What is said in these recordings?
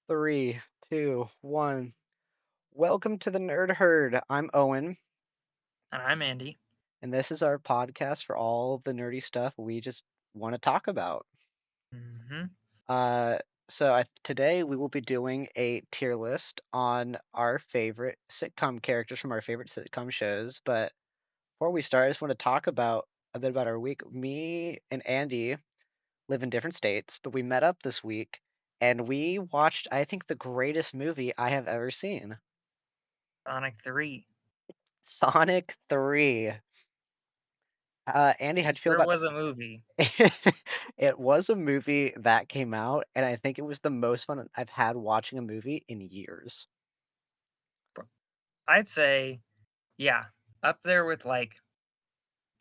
Three, two, one. Welcome to the Nerd Herd. I'm Owen, And I'm Andy. and this is our podcast for all the nerdy stuff we just want to talk about. hmm Uh, today we will be doing a tier list on our favorite sitcom characters from our favorite sitcom shows. But before we start, I just want to talk about a bit about our week. Me and Andy live in different states, but we met up this week and we watched, I think, the greatest movie I have ever seen. Sonic 3. Sonic 3. Andy, how'd It you feel sure about was a movie. it was a movie that came out, and I think it was the most fun I've had watching a movie in years. I'd say, yeah, up there with like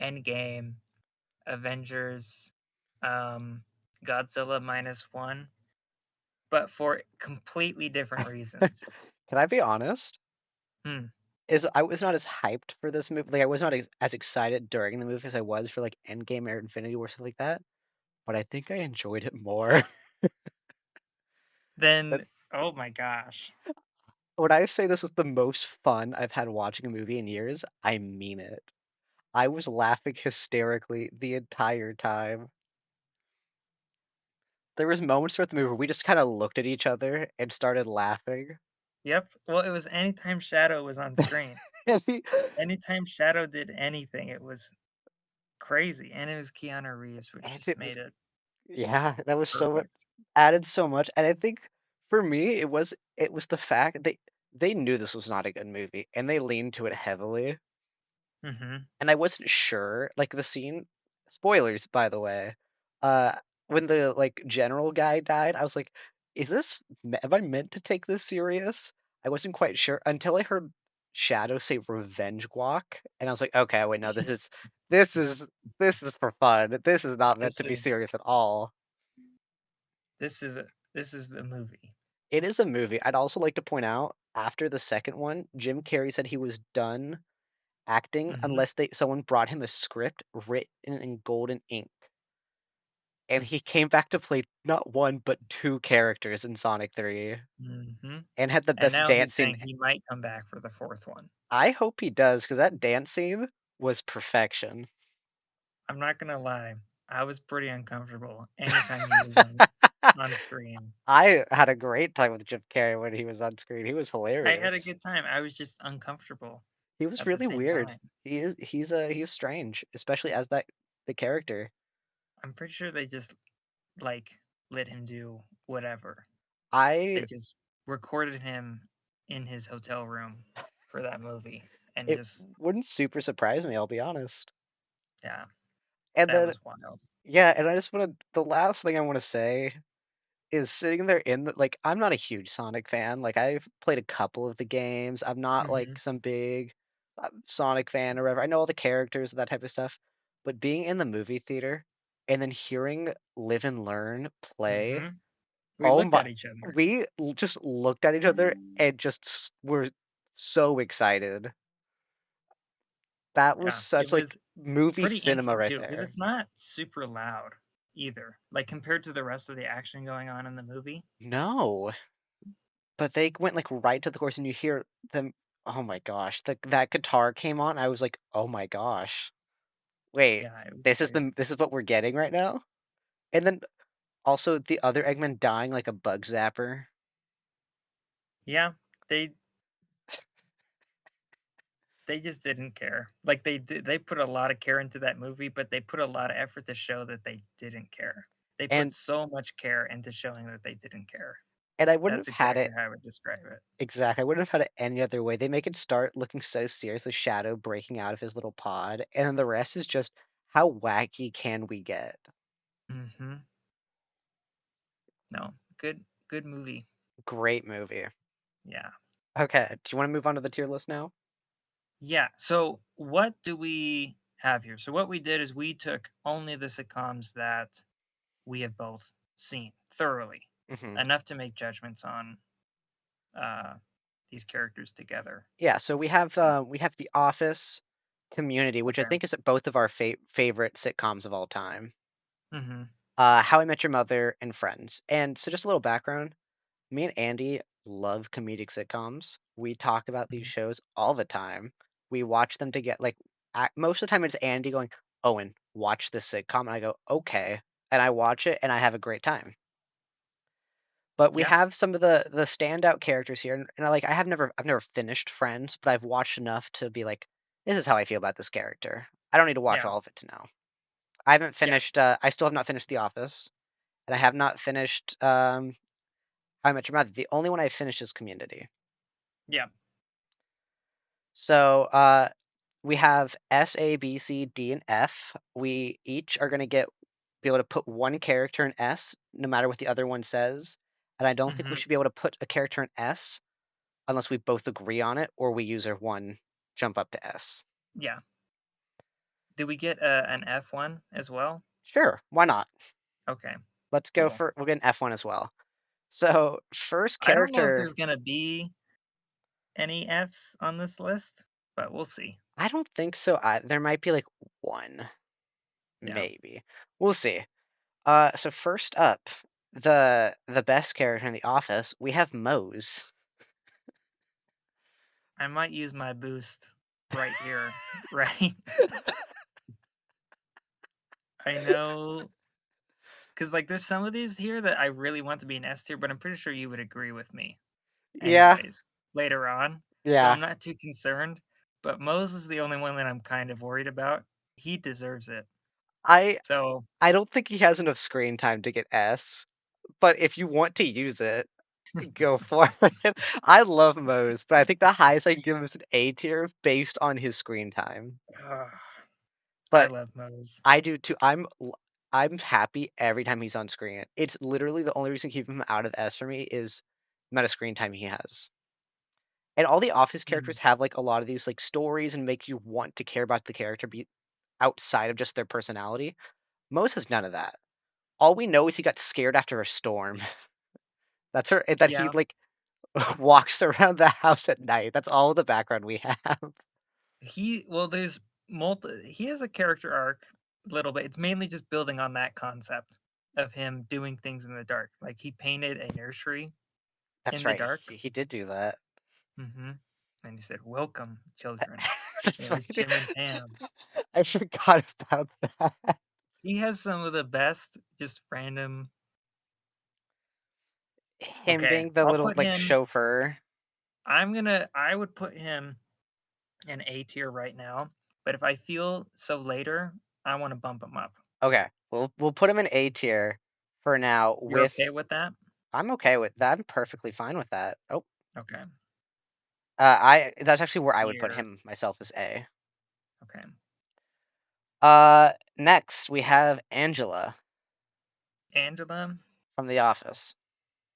Endgame, Avengers, um, Godzilla minus one, but for completely different reasons. Can I be honest? Hmm. Is I was not as hyped for this movie. Like I was not as excited during the movie as I was for like Endgame or Infinity War stuff like that. But I think I enjoyed it more. But Then, oh my gosh. when I say this was the most fun I've had watching a movie in years, I mean it. I was laughing hysterically the entire time. There was moments throughout the movie where we just kind of looked at each other and started laughing. Yep. Well, it was anytime Shadow was on screen. And, he, Anytime Shadow did anything, it was crazy. And it was Keanu Reeves, which and just it was, made it yeah, that was so much, perfect. added so much. And I think for me, it was the fact they knew this was not a good movie and they leaned to it heavily. hmm And I wasn't sure, like the scene, spoilers by the way, uh, when the like general guy died, I was like, am I meant to take this serious? I wasn't quite sure until I heard Shadow say revenge guac, and I was like, okay, wait, no, this is this is for fun. This is not meant to This be is serious at all. This is this is the movie. It is a movie. I'd also like to point out, after the second one, Jim Carrey said he was done acting Mhm. unless someone brought him a script written in golden ink. And he came back to play not one but two characters in Sonic 3 Mhm. and had the And best now he's dance scene. saying he might come back for the 4th one. I hope he does because that dance scene was perfection. I'm not gonna lie, I was pretty uncomfortable anytime he was on screen. I had a great time with Jim Carrey when he was on screen. He was I had a hilarious. good time, I was just uncomfortable He was at the really same weird. time. He's strange, especially as the character. I'm pretty sure they just, like, let him do whatever. I They just recorded him in his hotel room for that movie and It just wouldn't super surprise me, I'll be honest. yeah, And that then was wild. yeah, and I just want to the last thing I want to say is sitting there in the like I'm not a huge Sonic fan. Like I've played a couple of the games. I'm not like Mhm. some big Sonic fan or whatever. I know all the characters and that type of stuff. But being in the movie theater and then hearing Live and Learn play, Mhm. We oh looked my, at each other. just looked at each other and just were so excited. That was Yeah, it such like was movie pretty cinema instant right too, because there. it's not super loud either, like, compared to the rest of the action going on in the movie. No, but they went like right to the chorus and you hear them. Oh my gosh, that guitar came on. I was like, oh my gosh, wait, Yeah, it was crazy. this is what we're getting right now. And then also the other Eggman dying like a bug zapper. Yeah, they they just didn't care. Like, they put a lot of care into that movie, but they put a lot of effort to show that they didn't care. They put And so much care into showing that they didn't care. I wouldn't That's have had exactly it how I would describe it. exactly. I wouldn't have had it any other way. They make it start looking so serious, the Shadow breaking out of his little pod, and then the rest is just how wacky can we get? Mhm. No, good movie. Great movie. Yeah. Okay, do you want to move on to the tier list now? Yeah. So what do we have here? So what we did is we took only the sitcoms that we have both seen thoroughly, Hmm. enough to make judgments on uh, these characters together. Yeah, so we have The Office, Community, which I Okay. think is both of our favorite sitcoms of all time. hmm How I Met Your Mother and Friends. And so just a little background. Me and Andy love comedic sitcoms. We talk about these Mhm. shows all the time. We watch them to get like most of the time it's Andy going, "Owen, watch this sitcom," and I go, "Okay," and I watch it and I have a great time. But we Yeah, have some of the standout characters here, and I've never finished Friends, but I've watched enough to be like, this is how I feel about this character. I don't need to watch yeah, all of it to know. I haven't yeah, finished. I still have not finished The Office, and I have not finished How I Met Your Mother. The only one I finished is Community. yeah. So we have S, A, B, C, D, and F. We each are gonna be able to put one character in S, no matter what the other one says. And I don't think we Mhm. should be able to put a character in S unless we both agree on it or we use our one jump up to S. Yeah. Did we get, an F1 as well? Sure, why not? Okay, Let's go cool. for we'll get an F1 as well. So first I don't know if character, there's gonna be any Fs on this list, but we'll see. I don't think so. There might be like one, Yeah. maybe. We'll see. So first up, the best character in The Office, we have Mose. I might use my boost right here, right? I know, because like, there's some of these here that I really want to be an S tier, but I'm pretty sure you would agree with me Yeah, anyways, later on, so yeah. I'm not too concerned, but Mose is the only one that I'm kind of worried about. He deserves it. I So, I don't think he has enough screen time to get S, but if you want to use it, go for it. I love Mose, but I think the highest I can give him is an A tier based on his screen time. I But love Mose. I do too. I'm happy every time he's on screen. It's literally the only reason keeping him out of S for me is the amount of screen time he has. And all the Office Mm, characters have like a lot of these like stories and make you want to care about the character be outside of just their personality. Mose has none of that. All we know is he got scared after a storm. That's her, and that he yeah, like walks around the house at night. That's all the background we have. there's he has a character arc a little bit. It's mainly just building on that concept of him doing things in the dark. Like, he painted a nursery That's in the right. dark. He did do that. Mhm, and he said, "Welcome, children." It That's was right. Jim and Pam. I forgot about that. He has some of the best just random. Him Okay, being the I'll little put like him chauffeur. I would put him in A tier right now, but if I feel so later, I wanna bump him up. Okay, we'll put him in A tier for now. You're With okay with that? I'm okay with that. I'm perfectly fine with that. Oh, Okay. I that's actually where I would put Tier. him myself as A. Okay. Next we have Angela Angela? from The Office.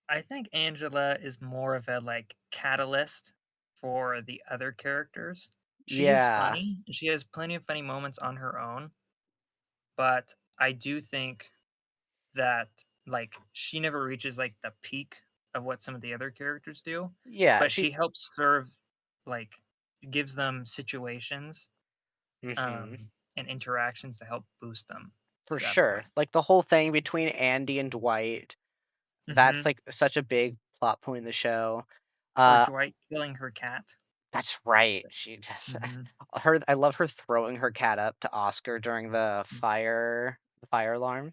I think Angela is more of a, like, catalyst for the other characters. She is Yeah, funny, and she has plenty of funny moments on her own, but I do think that, like, she never reaches, like, the peak of what some of the other characters do, yeah. but she helps serve, like, gives them situations, Hmm. and interactions to help boost them For to that sure. point. Like the whole thing between Andy and Dwight. That's Mhm. like such a big plot point in the show. Or Uh, Dwight killing her cat. that's right. She just Mhm. her. I love her throwing her cat up to Oscar during Mm, the fire alarm.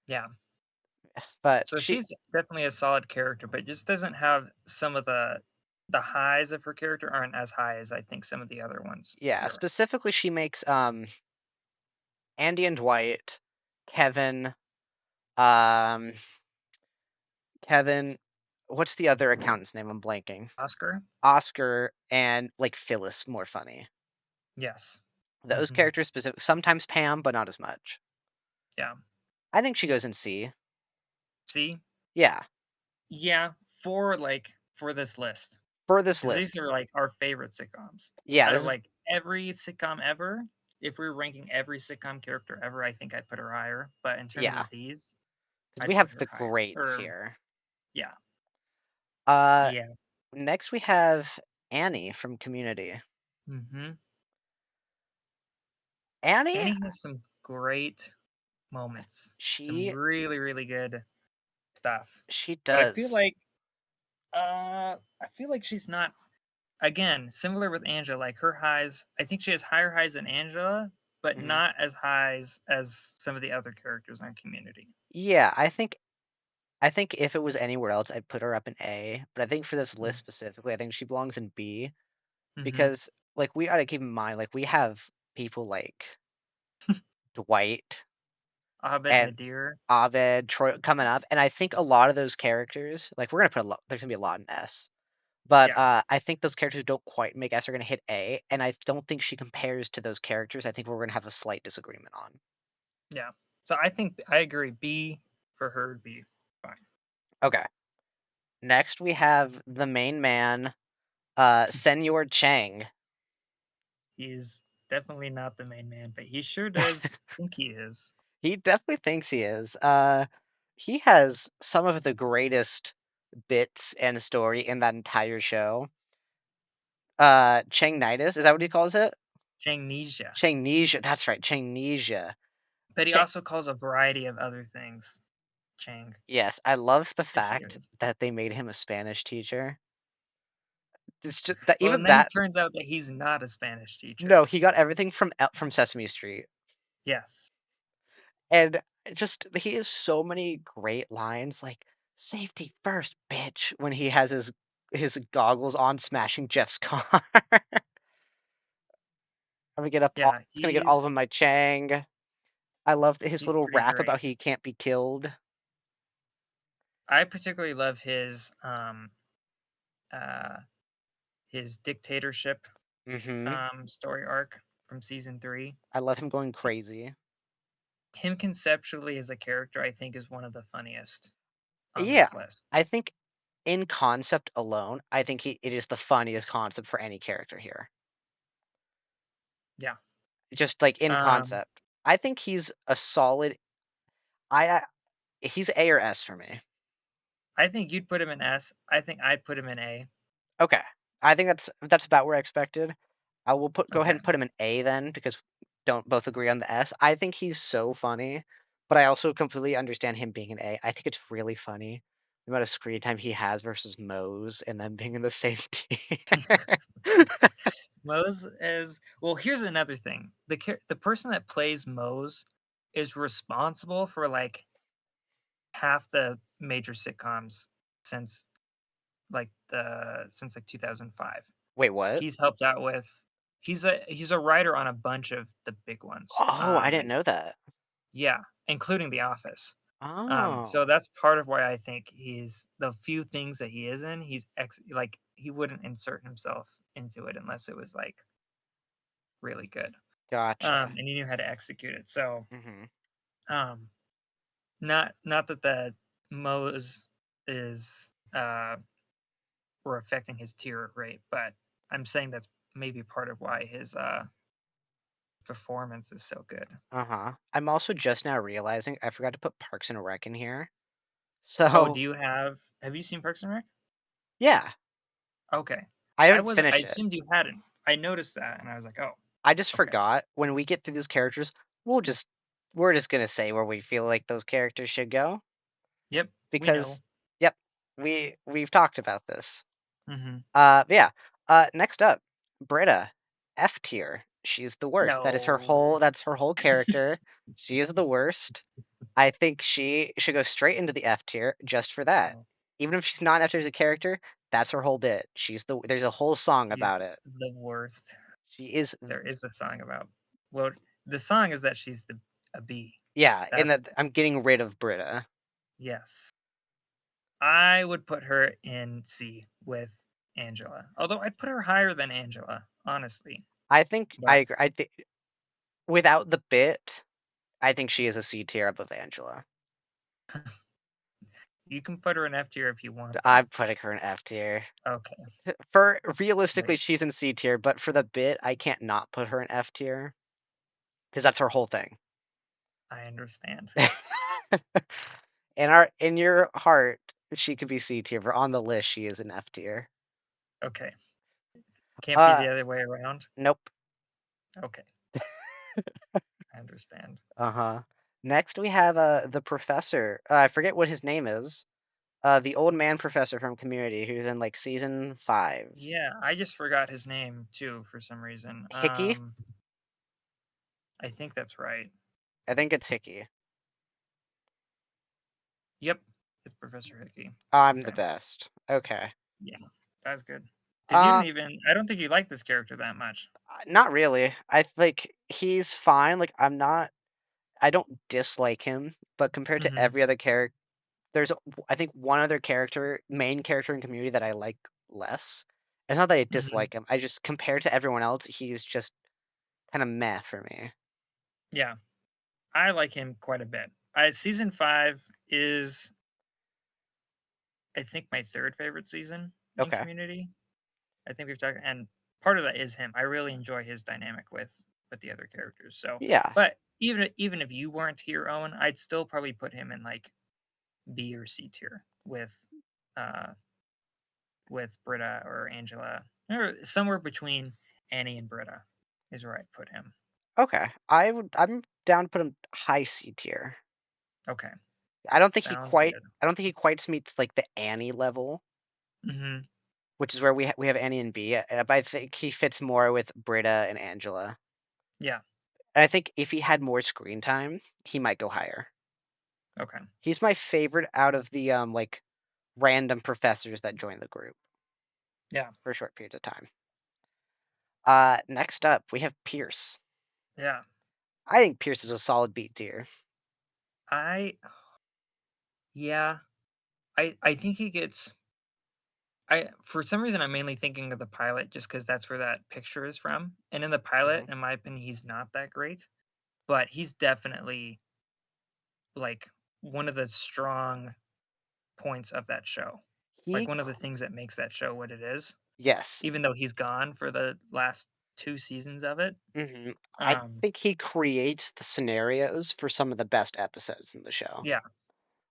yeah. But So she, she's definitely a solid character, but just doesn't have some of the highs of her character aren't as high as I think some of the other ones. yeah, You're right. specifically she makes Andy and Dwight, Kevin, um Kevin, what's the other accountant's name? I'm blanking. Oscar? Oscar and like Phyllis more funny. Yes. Those Mhm. characters specific, sometimes Pam, but not as much. Yeah. I think she goes in C. See? Yeah, Yeah, for, like, for this list, for this because these list. are, like, our favorite sitcoms. Yeah, Out this of, is like, every sitcom ever, if we are ranking every sitcom character ever, I think I'd put her higher, but in terms yeah, of these, because we I'd put have her the higher. greats Or here. yeah. Uh, Yeah. Next we have Annie from Community. Mhm. Annie, Annie has some great moments, some she really, really good stuff, she but I feel does. like I feel like she's not again, similar with Angela, like her highs, I think she has higher highs than Angela, but Mhm. not as highs as some of the other characters on Community. Yeah, I think if it was anywhere else, I'd put her up in A, but I think for this list specifically, I think she belongs in B Mm-hmm. because, like, we gotta keep in mind, like, we have people like Dwight Abed and Nadir. Abed, Troy coming up, and I think a lot of those characters, like, we're gonna put a lot there's gonna be a lot in S, but, Yeah, I think those characters don't quite make S are gonna hit A, and I don't think she compares to those characters. I think we're gonna have a slight disagreement on. yeah. So I think I agree. B for her would be fine. Okay. Next, we have the main man, Senor Chang. He's definitely not the main man, but he sure does think he is. He definitely thinks he is. He has some of the greatest bits and story in that entire show. Changnitis, is that what he calls it? Changnesia. Changnesia, that's right, Changnesia. But he Chang also calls a variety of other things Chang, yes, I love the if he fact is. that they made him a Spanish teacher. It's just that Well, even and then he that turns out that he's not a Spanish teacher. no, he got everything from Sesame Street. Yes. And just he has so many great lines like "Safety first, bitch," when he has his goggles on smashing Jeff's car. Yeah, It's gonna get all of them my Chang. I love his he's little pretty rap about great. he can't be killed. I particularly love uh his dictatorship Mhm. story arc from season 3. I love him going Like, crazy. him conceptually as a character I think is one of the funniest on Yeah. this list. I think in concept alone, I think it is the funniest concept for any character here. Yeah. Just like in Um concept. I think he's a solid I he's A or S for me. I think you'd put him in S. I think I'd put him in A. Okay. I think that's about where I expected. I will go ahead Okay. and put him in A then because don't both agree on the S. I think he's so funny, but I also completely understand him being an A. I think it's really funny the amount of screen time he has versus Mose and them being in the same tier. Mose is well, here's another thing. The person that plays Mose is responsible for like half the major sitcoms since since like 2005. Wait, what? He's helped out with he's a writer on a bunch of the big ones. Oh, I didn't know that. Yeah, including The Office. So Oh, that's part of why I think he's the few things that he is in, like he wouldn't insert himself into it unless it was like really good. gotcha. And he knew how to execute it. So Mhm. um not that the Mo's is were affecting his tier rate, but I'm saying that's maybe part of why his performance is so good. Uh-huh. I'm also just now realizing I forgot to put Parks and Rec in here. Oh, do So, you have you seen Parks and Rec? yeah, Okay. I haven't I finished it. assumed you hadn't. I noticed that and I was like, "Oh, I just okay. forgot when we get through those characters, we'll just we're just gonna say where we feel like those characters should go Yep, we know." because, yep, we've talked about this. Mhm. But yeah. Next up, Britta, F tier. She's the worst. No. That's her whole character. She is the worst. I think she should go straight into the F tier just for that. No. Even if she's not F tier as a character, that's her whole bit. There's a whole song She's about it. the worst. She is There is a song about well, the song is that she's a bee. yeah, and That's that I'm getting rid of Britta. yes. I would put her in C with Angela. Although I'd put her higher than Angela, honestly. I think I But agree. I think without the bit, I think she is a C tier above Angela. you can put her in F tier if you want to. I'm putting her in F tier. Okay, For realistically, great. she's in C tier, but for the bit, I can't not put her in F tier because that's her whole thing. I understand. In your heart, she could be C tier, but on the list, she is in F tier. Okay. Can't be Uh, the other way around. nope. Okay, I understand. Uh-huh. Next, we have the professor. I forget what his name is. The old man professor from Community who's in like season 5. Yeah, I just forgot his name too for some reason. Hickey? I think that's right. I think it's Hickey. Yep, it's Professor Hickey. I'm the Okay, best. Okay. yeah, that's good. Because you Uh, didn't even I don't think you like this character that much. Not really. I think he's fine. Like I don't dislike him, but compared to Mhm, every other character, I think one other character, main character in Community that I like less. It's not that I mhm. dislike him. I just compared to everyone else, he's just kind of meh for me. Yeah, I like him quite a bit. Season 5 is, I think, my 3rd favorite season in Okay. Community. I think we've talked, and part of that is him. I really enjoy his dynamic with the other characters. So, Yeah. but even if you weren't here, Owen, I'd still probably put him in like B or C tier uh with Britta or Angela, or somewhere between Annie and Britta is where I'd put him. Okay. I'm down to put him high C tier. Okay, I don't think he sounds quite good. I don't think he quite meets like the Annie level, Hmm. which is where we have Annie and B. But I think he fits more with Britta and Angela. Yeah. And I think if he had more screen time, he might go higher. Okay. He's my favorite out of the like random professors that join the group Yeah. for short periods of time. Next up we have Pierce. Yeah. I think Pierce is a solid B tier. I yeah. I think he gets. I For some reason I'm mainly thinking of the pilot just because that's where that picture is from. And in the pilot, Mhm. in my opinion, he's not that great, but he's definitely like one of the strong points of that show. Like He one of the things that makes that show what it is, Yes. even though he's gone for the last 2 seasons of it. I Um, think he creates the scenarios for some of the best episodes in the show. yeah,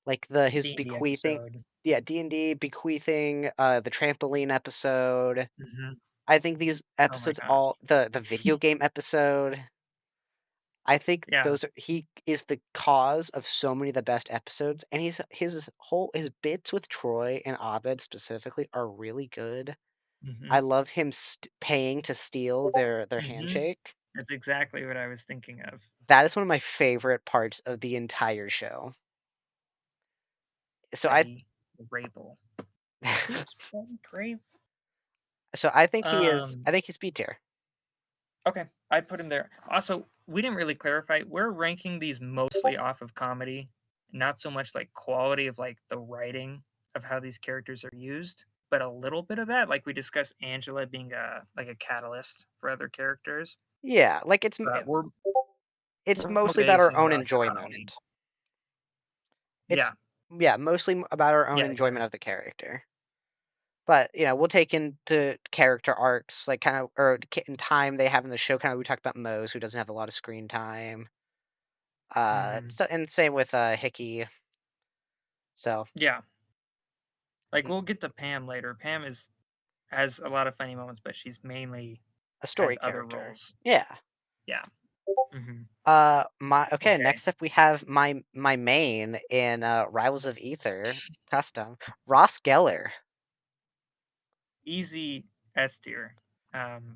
Like the his D&D bequeathing episode. yeah, D&D bequeathing, the trampoline episode. Mhm. I think these Oh my episodes gosh. all the video game episode, I think Yeah. he is the cause of so many of the best episodes, and his bits with Troy and Abed specifically are really good. I Mhm. love him paying to steal their Mhm. handshake. That's exactly what I was thinking of. That is one of my favorite parts of the entire show. So I Betty Grable. Oops, Betty Grape. so Um, I think he's B tier. okay, I put him there. Also, we didn't really clarify. We're ranking these mostly off of comedy, not so much like quality of like the writing of how these characters are used, but a little bit of that. Like we discussed Angela being a catalyst for other characters, Yeah, like but it's we're mostly about our basing own it off the comedy. enjoyment. It's Yeah, yeah, mostly about our own yeah, enjoyment exactly. of the character. But, we'll take into character arcs, like, kind of or in time they have in the show, kinda we talked about Mose, who doesn't have a lot of screen time. Hmm. So and same with, Hickey, so Yeah, like mm, we'll get to Pam later. Pam is has a lot of funny moments, but she's mainly a has story other character. roles. Yeah. Yeah. Hmm. Next Okay. up we have my main in, Rivals of Ether custom, Ross Geller. Easy S tier,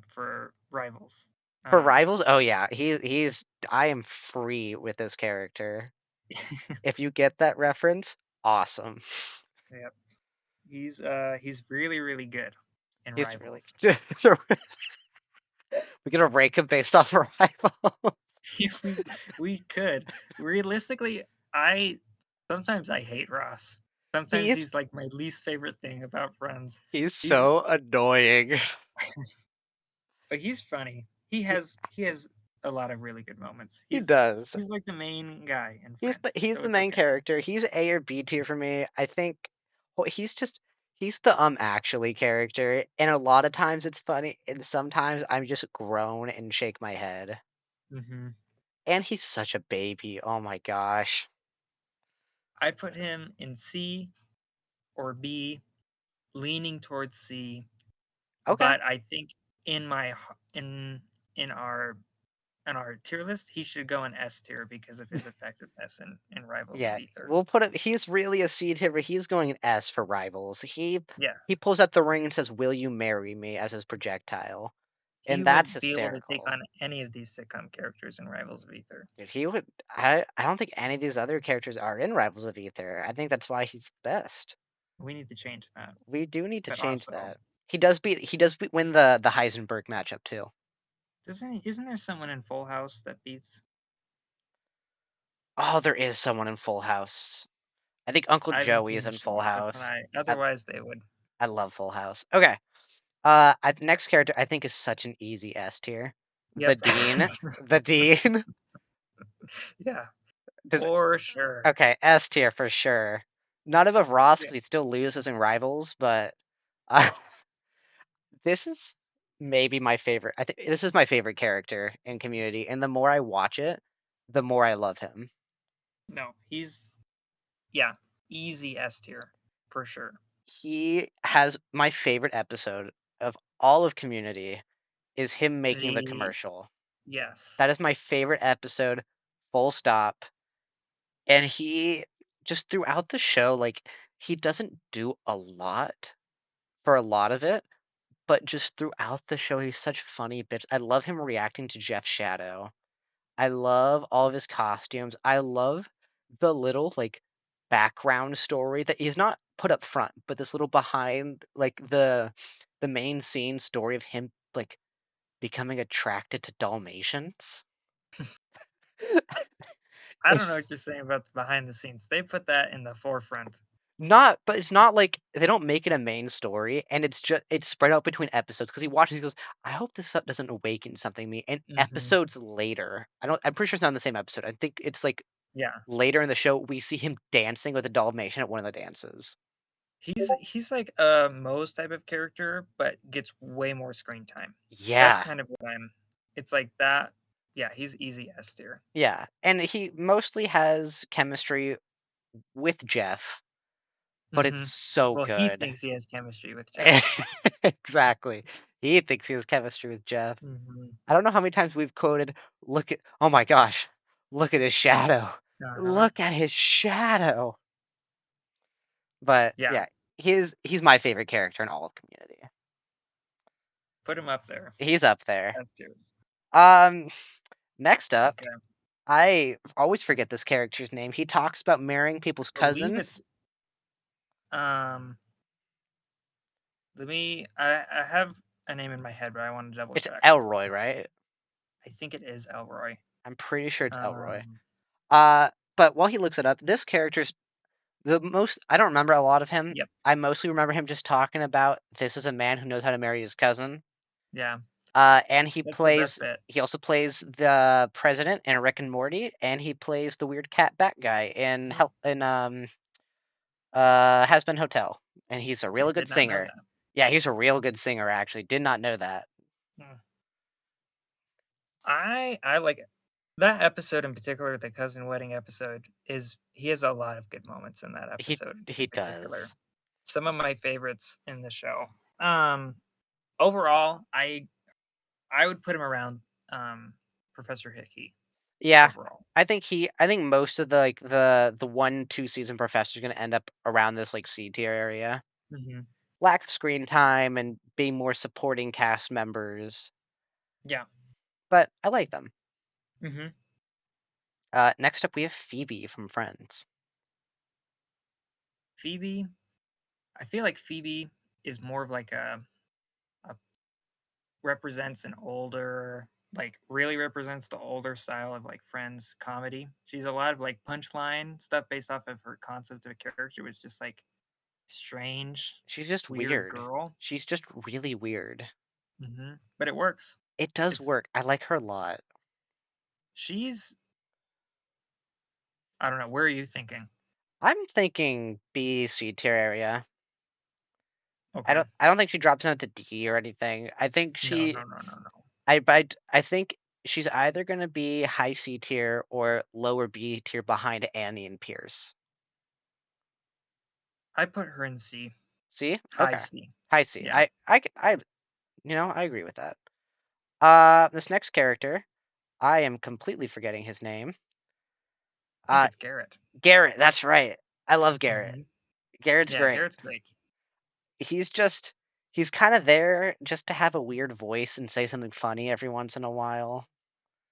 for Rivals. For Um, Rivals, oh yeah, he's I am free with this character. If you get that reference, awesome. yep. He's really, really good in He's really Rivals. so we're gonna rank him based off of Rivals. If we could. Realistically, I sometimes I hate Ross. Sometimes He's he's like my least favorite thing about Friends. he's He's so annoying. but he's funny. He He has a lot of really good moments. he does. He's like the main guy in Friends, He's so the it's main okay. character. He's A or B tier for me. I think well, he's the actually character, and a lot of times it's funny, and sometimes I'm just groan and shake my head. Mhm. And he's such a baby. Oh my gosh. I put him in C or B, leaning towards C, Okay. but I think in my in our on our tier list, he should go in S tier because of his effectiveness in Rivals of Yeah, Ether. we'll put it. He's really a C tier, but he's going an S for Rivals. Yeah, He pulls out the ring and says, "Will you marry me?" as his projectile, he and that's would be able to take hysterical. on any of these sitcom characters in Rivals of Ether. Dude, he would. I don't think any of these other characters are in Rivals of Ether. I think that's why he's the best. We need to change that. We do need to But change also, that. Win the Heisenberg matchup too. isn't there someone in Full House that beats? Oh, there is someone in Full House. I think Uncle I haven't Joey seen is the in show Full yet. That's House. why. I Otherwise, they would. I love Full House. Okay. The next character I think is such an easy S tier. The Yep. Dean. The Dean. Yeah, Does for sure. Okay, S tier for sure. Not above Ross Yeah. because he still loses in Rivals, but uh, this is maybe my favorite. I think this is my favorite character in Community, and the more I watch it, the more I love him. No, he's yeah, easy S tier for sure. He has my favorite episode of all of Community is him making the The commercial. yes, That is my favorite episode, full stop. And he just throughout the show, like he doesn't do a lot for a lot of it, but just throughout the show, he's such funny bitch. I love him reacting to Jeff's shadow. I love all of his costumes. I love the little like background story that he's not put up front, but this little behind like the main scene story of him like becoming attracted to Dalmatians. I don't know what It's you're saying about the behind the scenes. They put that in the forefront. not, but it's not like they don't make it a main story, and it's spread out between episodes because he watches, he goes, "I hope this stuff doesn't awaken something in me." And Hmm. episodes later, I'm pretty sure it's not in the same episode. I think it's like Yeah, later in the show we see him dancing with a Dalmatian at one of the dances. he's like a Moe's type of character, but gets way more screen time. That's Yeah, kind of what I'm. It's like that. Yeah, he's easy S tier. yeah, and he mostly has chemistry with Jeff, but it's Hmm. so Well, he good. thinks he has chemistry with Jeff. Exactly. He thinks he has chemistry with Jeff. Hmm. I don't know how many times we've quoted, "Look at oh my gosh, look at his shadow. Uh-huh. Look at his shadow." But Yeah, yeah, he's my favorite character in all of Community. put him up there. He's up there. S tier. Um, Next up, Okay. I always forget this character's name. He talks about marrying people's Believe cousins. it's um I have a name in my head, but I want to double It's check. Elroy, right? I think it is Elroy. I'm pretty sure it's Elroy. Um, But while he looks it up, this character's the most. I don't remember a lot of him. yep, I mostly remember him just talking about this is a man who knows how to marry his cousin. yeah, And that's the best bit. he also plays the president in Rick and Morty, and he plays the weird cat bat guy in Hmm, Has Been Hotel, and he's a I real good did not know singer. that. Yeah, he's a real good singer. Actually, did not know that. Hmm. I like it. That episode in particular, the cousin wedding episode, is he has a lot of good moments in that episode He in particular. does. Some of my favorites in the show. Um, Overall, I would put him around Professor Hickey Yeah, overall. I think most of the like the 1 2 season professor is gonna end up around this like C tier area. Hmm. Lack of screen time and being more supporting cast members, Yeah. but I like them. Hmm. Next up, we have Phoebe from Friends. Phoebe, I feel like Phoebe is more of like a represents an older, like really represents the older style of like Friends comedy. She's a lot of like punchline stuff based off of her concept of a character was just like strange, She's just weird weird. girl. She's just really weird. But it works. It does It's work. I like her a lot. she's I don't know. Where are you thinking? I'm thinking B, C tier area. Okay. I don't think she drops down to D or anything. No, no, no, no, no. I think she's either gonna be high C tier or lower B tier behind Annie and Pierce. I put her in C, C? high Okay. C. High C. Yeah. I agree with that. This next character. I am completely forgetting his name. I think Uh, it's Garrett. Garrett, that's right. I love Garrett. Mhm. Garrett's Yeah, great. Garrett's great. He's just he's kind of there just to have a weird voice and say something funny every once in a while.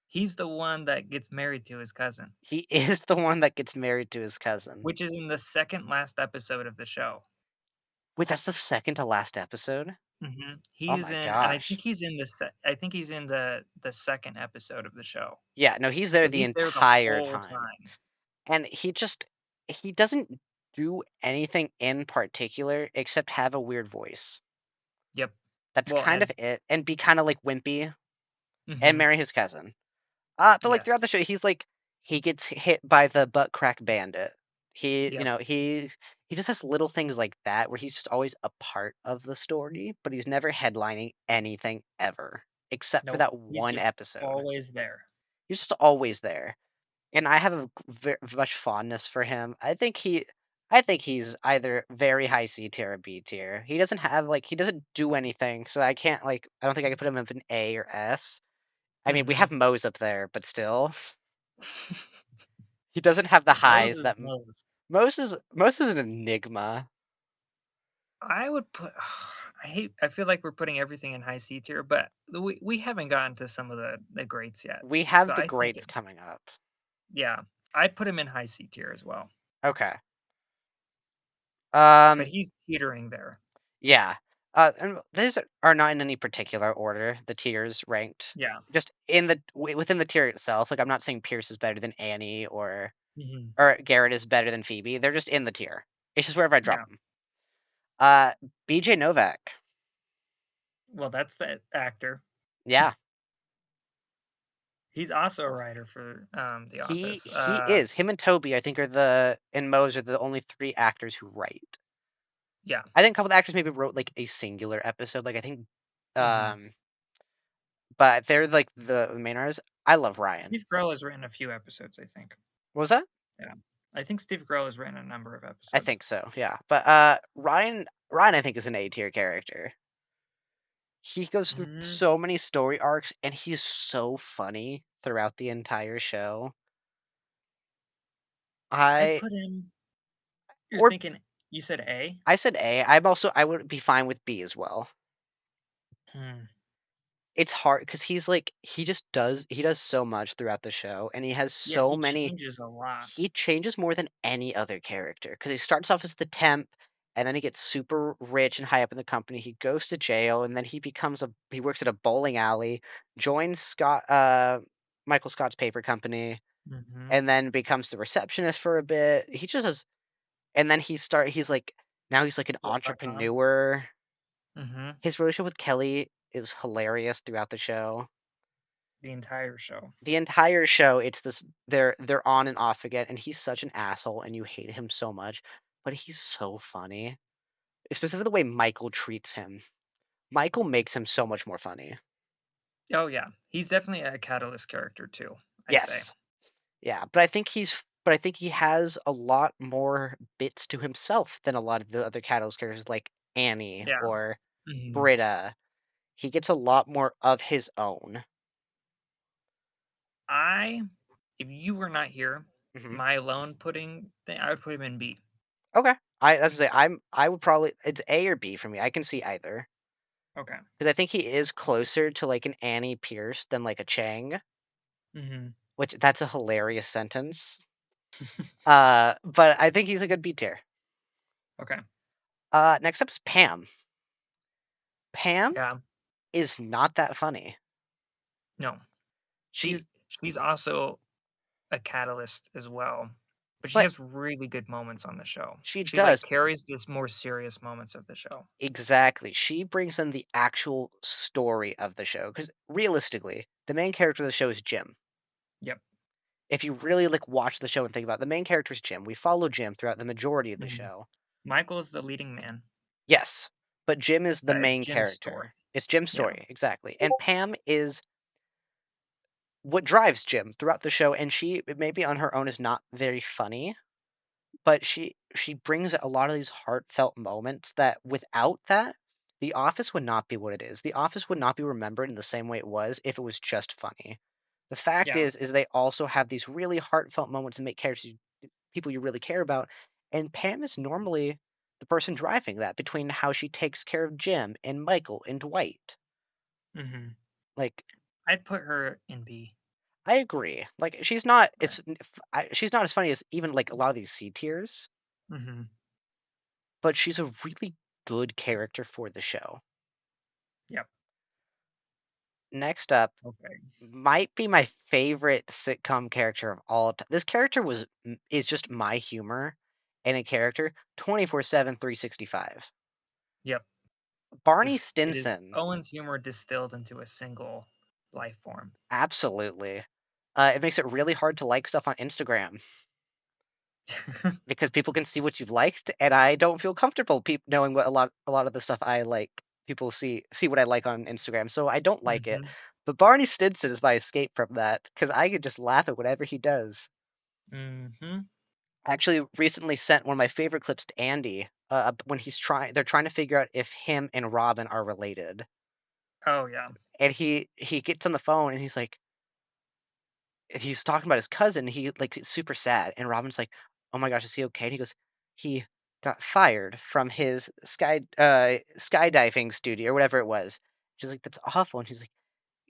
He's the one that gets married to his cousin, He is the one that gets married to his cousin. which is in the second last episode of the show. Wait, that's the second to last episode? Oh He's my in and I think gosh. he's in the second episode of the show. Yeah, no, he's there But the he's there the entire whole time. time. And he doesn't do anything in particular except have a weird voice. Yep. That's Well, kind of and it, and be kinda, like, wimpy and mhm, marry his cousin. But, like, throughout the yes. show, he gets hit by the butt crack bandit. Yep. He just has little things like that where he's just always a part of the story, but he's never headlining anything ever, except for Nope. that He's one just episode. always there. He's just always there, and I have a much fondness for him. I think he's either very high C tier or B tier. He doesn't do anything, so I don't think I could put him in an A or S. I mean, we Mhm. have Moe's up there, but still. He doesn't have the highs Moses that knows. Most is an enigma. I would put I feel like we're putting everything in high C tier, but we haven't gotten to some of the greats yet. We So have the I think greats it coming up. yeah, I'd put him in high C tier as well, Okay. but Um, he's teetering there. yeah. And these are not in any particular order, the tiers ranked. Yeah. Just within the tier itself. Like I'm not saying Pierce is better than Annie Mhm. or Garrett is better than Phoebe. They're just in the tier. It's just wherever I drop Yeah. them. Uh, BJ Novak. Well, that's the actor. Yeah. He's also a writer for, The Office. He is. Him and Toby, I think, and Mose are the only three actors who write. Yeah. I think a couple of actors maybe wrote like a singular episode. Like I think, Mhm. um, but they're like the main artists. I love Ryan. Steve Carell has written a few episodes, I think. What was that? Yeah. I think Steve Carell has written a number of I episodes. think so. Yeah. But Ryan, I think is an A tier character. He goes through Mm, so many story arcs, and he's so funny throughout the entire show. I'd I put him you're or thinking you said A? I said A. I would be fine with B as well. Hmm. It's hard because he does so much throughout the show, and he has Yeah, so he many. changes a lot. He changes more than any other character because he starts off as the temp, and then he gets super rich and high up in the company. He goes to jail, and then he works at a bowling alley, joins Michael Scott's paper company, Mhm. and then becomes the receptionist for a bit. He just has, and then he's like now he's like an Wish.com. entrepreneur. Mhm. His relationship with Kelly is hilarious throughout the show. The entire show. The entire show, it's this they're on and off again, and he's such an asshole, and you hate him so much, but he's so funny. Specifically the way Michael treats him. Michael makes him so much more funny. Oh, yeah. He's definitely a catalyst character too, I'd say. Yes. Yeah, but I think he has a lot more bits to himself than a lot of the other Catalyst characters like Annie Yeah. or Mhm. Britta. He gets a lot more of his own. I if you were not here, Mhm. my alone putting thing, I would put him in B. Okay. As I say, I would probably it's A or B for me. I can see either. Okay. Because I think he is closer to like an Annie Pierce than like a Chang, Mhm. which that's a hilarious sentence. But I think he's a good B tier. Okay. Next up is Pam. Pam Yeah. is not that funny. No. She's She's also a catalyst as well, but she but has really good moments on the show. she She, like, does carries this more serious moments of the show. exactly. She brings in the actual story of the show. Because realistically, the main character of the show is Jim. Yep. If you really like watch the show and think about it, the main character is Jim. We follow Jim throughout the majority of the Mhm. show. Michael is the leading man. Yes, but Jim is the It's main Jim's story. character. It's Jim's Yeah. story, exactly. And Pam is what drives Jim throughout the show, and she maybe on her own is not very funny, but she brings a lot of these heartfelt moments that without that, The Office would not be what it is. The Office would not be remembered in the same way it was if it was just funny. The fact Yeah. is they also have these really heartfelt moments and make characters people you really care about. And Pam is normally the person driving that between how she takes care of Jim and Michael and Dwight. Mhm. Like, I'd put her in B. I agree. Like, she's not Right. as she's not as funny as even like a lot of these C tiers, Mhm. but she's a really good character for the show. Yep. Next up Okay. might be my favorite sitcom character of all time. This character is just my humor and a character 24/7, 365. Yep. Barney This it is Stinson, Owen's humor distilled into a single life form. absolutely. It makes it really hard to like stuff on Instagram because people can see what you've liked, and I don't feel comfortable knowing what a lot of the stuff I like. People see what I like on Instagram, so I don't like it. Mhm. But Barney Stinson is my escape from that because I can just laugh at whatever he does. Mhm. I actually recently sent one of my favorite clips to Andy, when they're trying to figure out if him and Robin are related. Oh, yeah. And he gets on the phone and he's talking about his cousin. He like is super sad, and Robin's like, "Oh my gosh, is he okay?" And he goes, "He got fired from his skydiving studio or whatever it was." She's like, "That's awful." And he's like,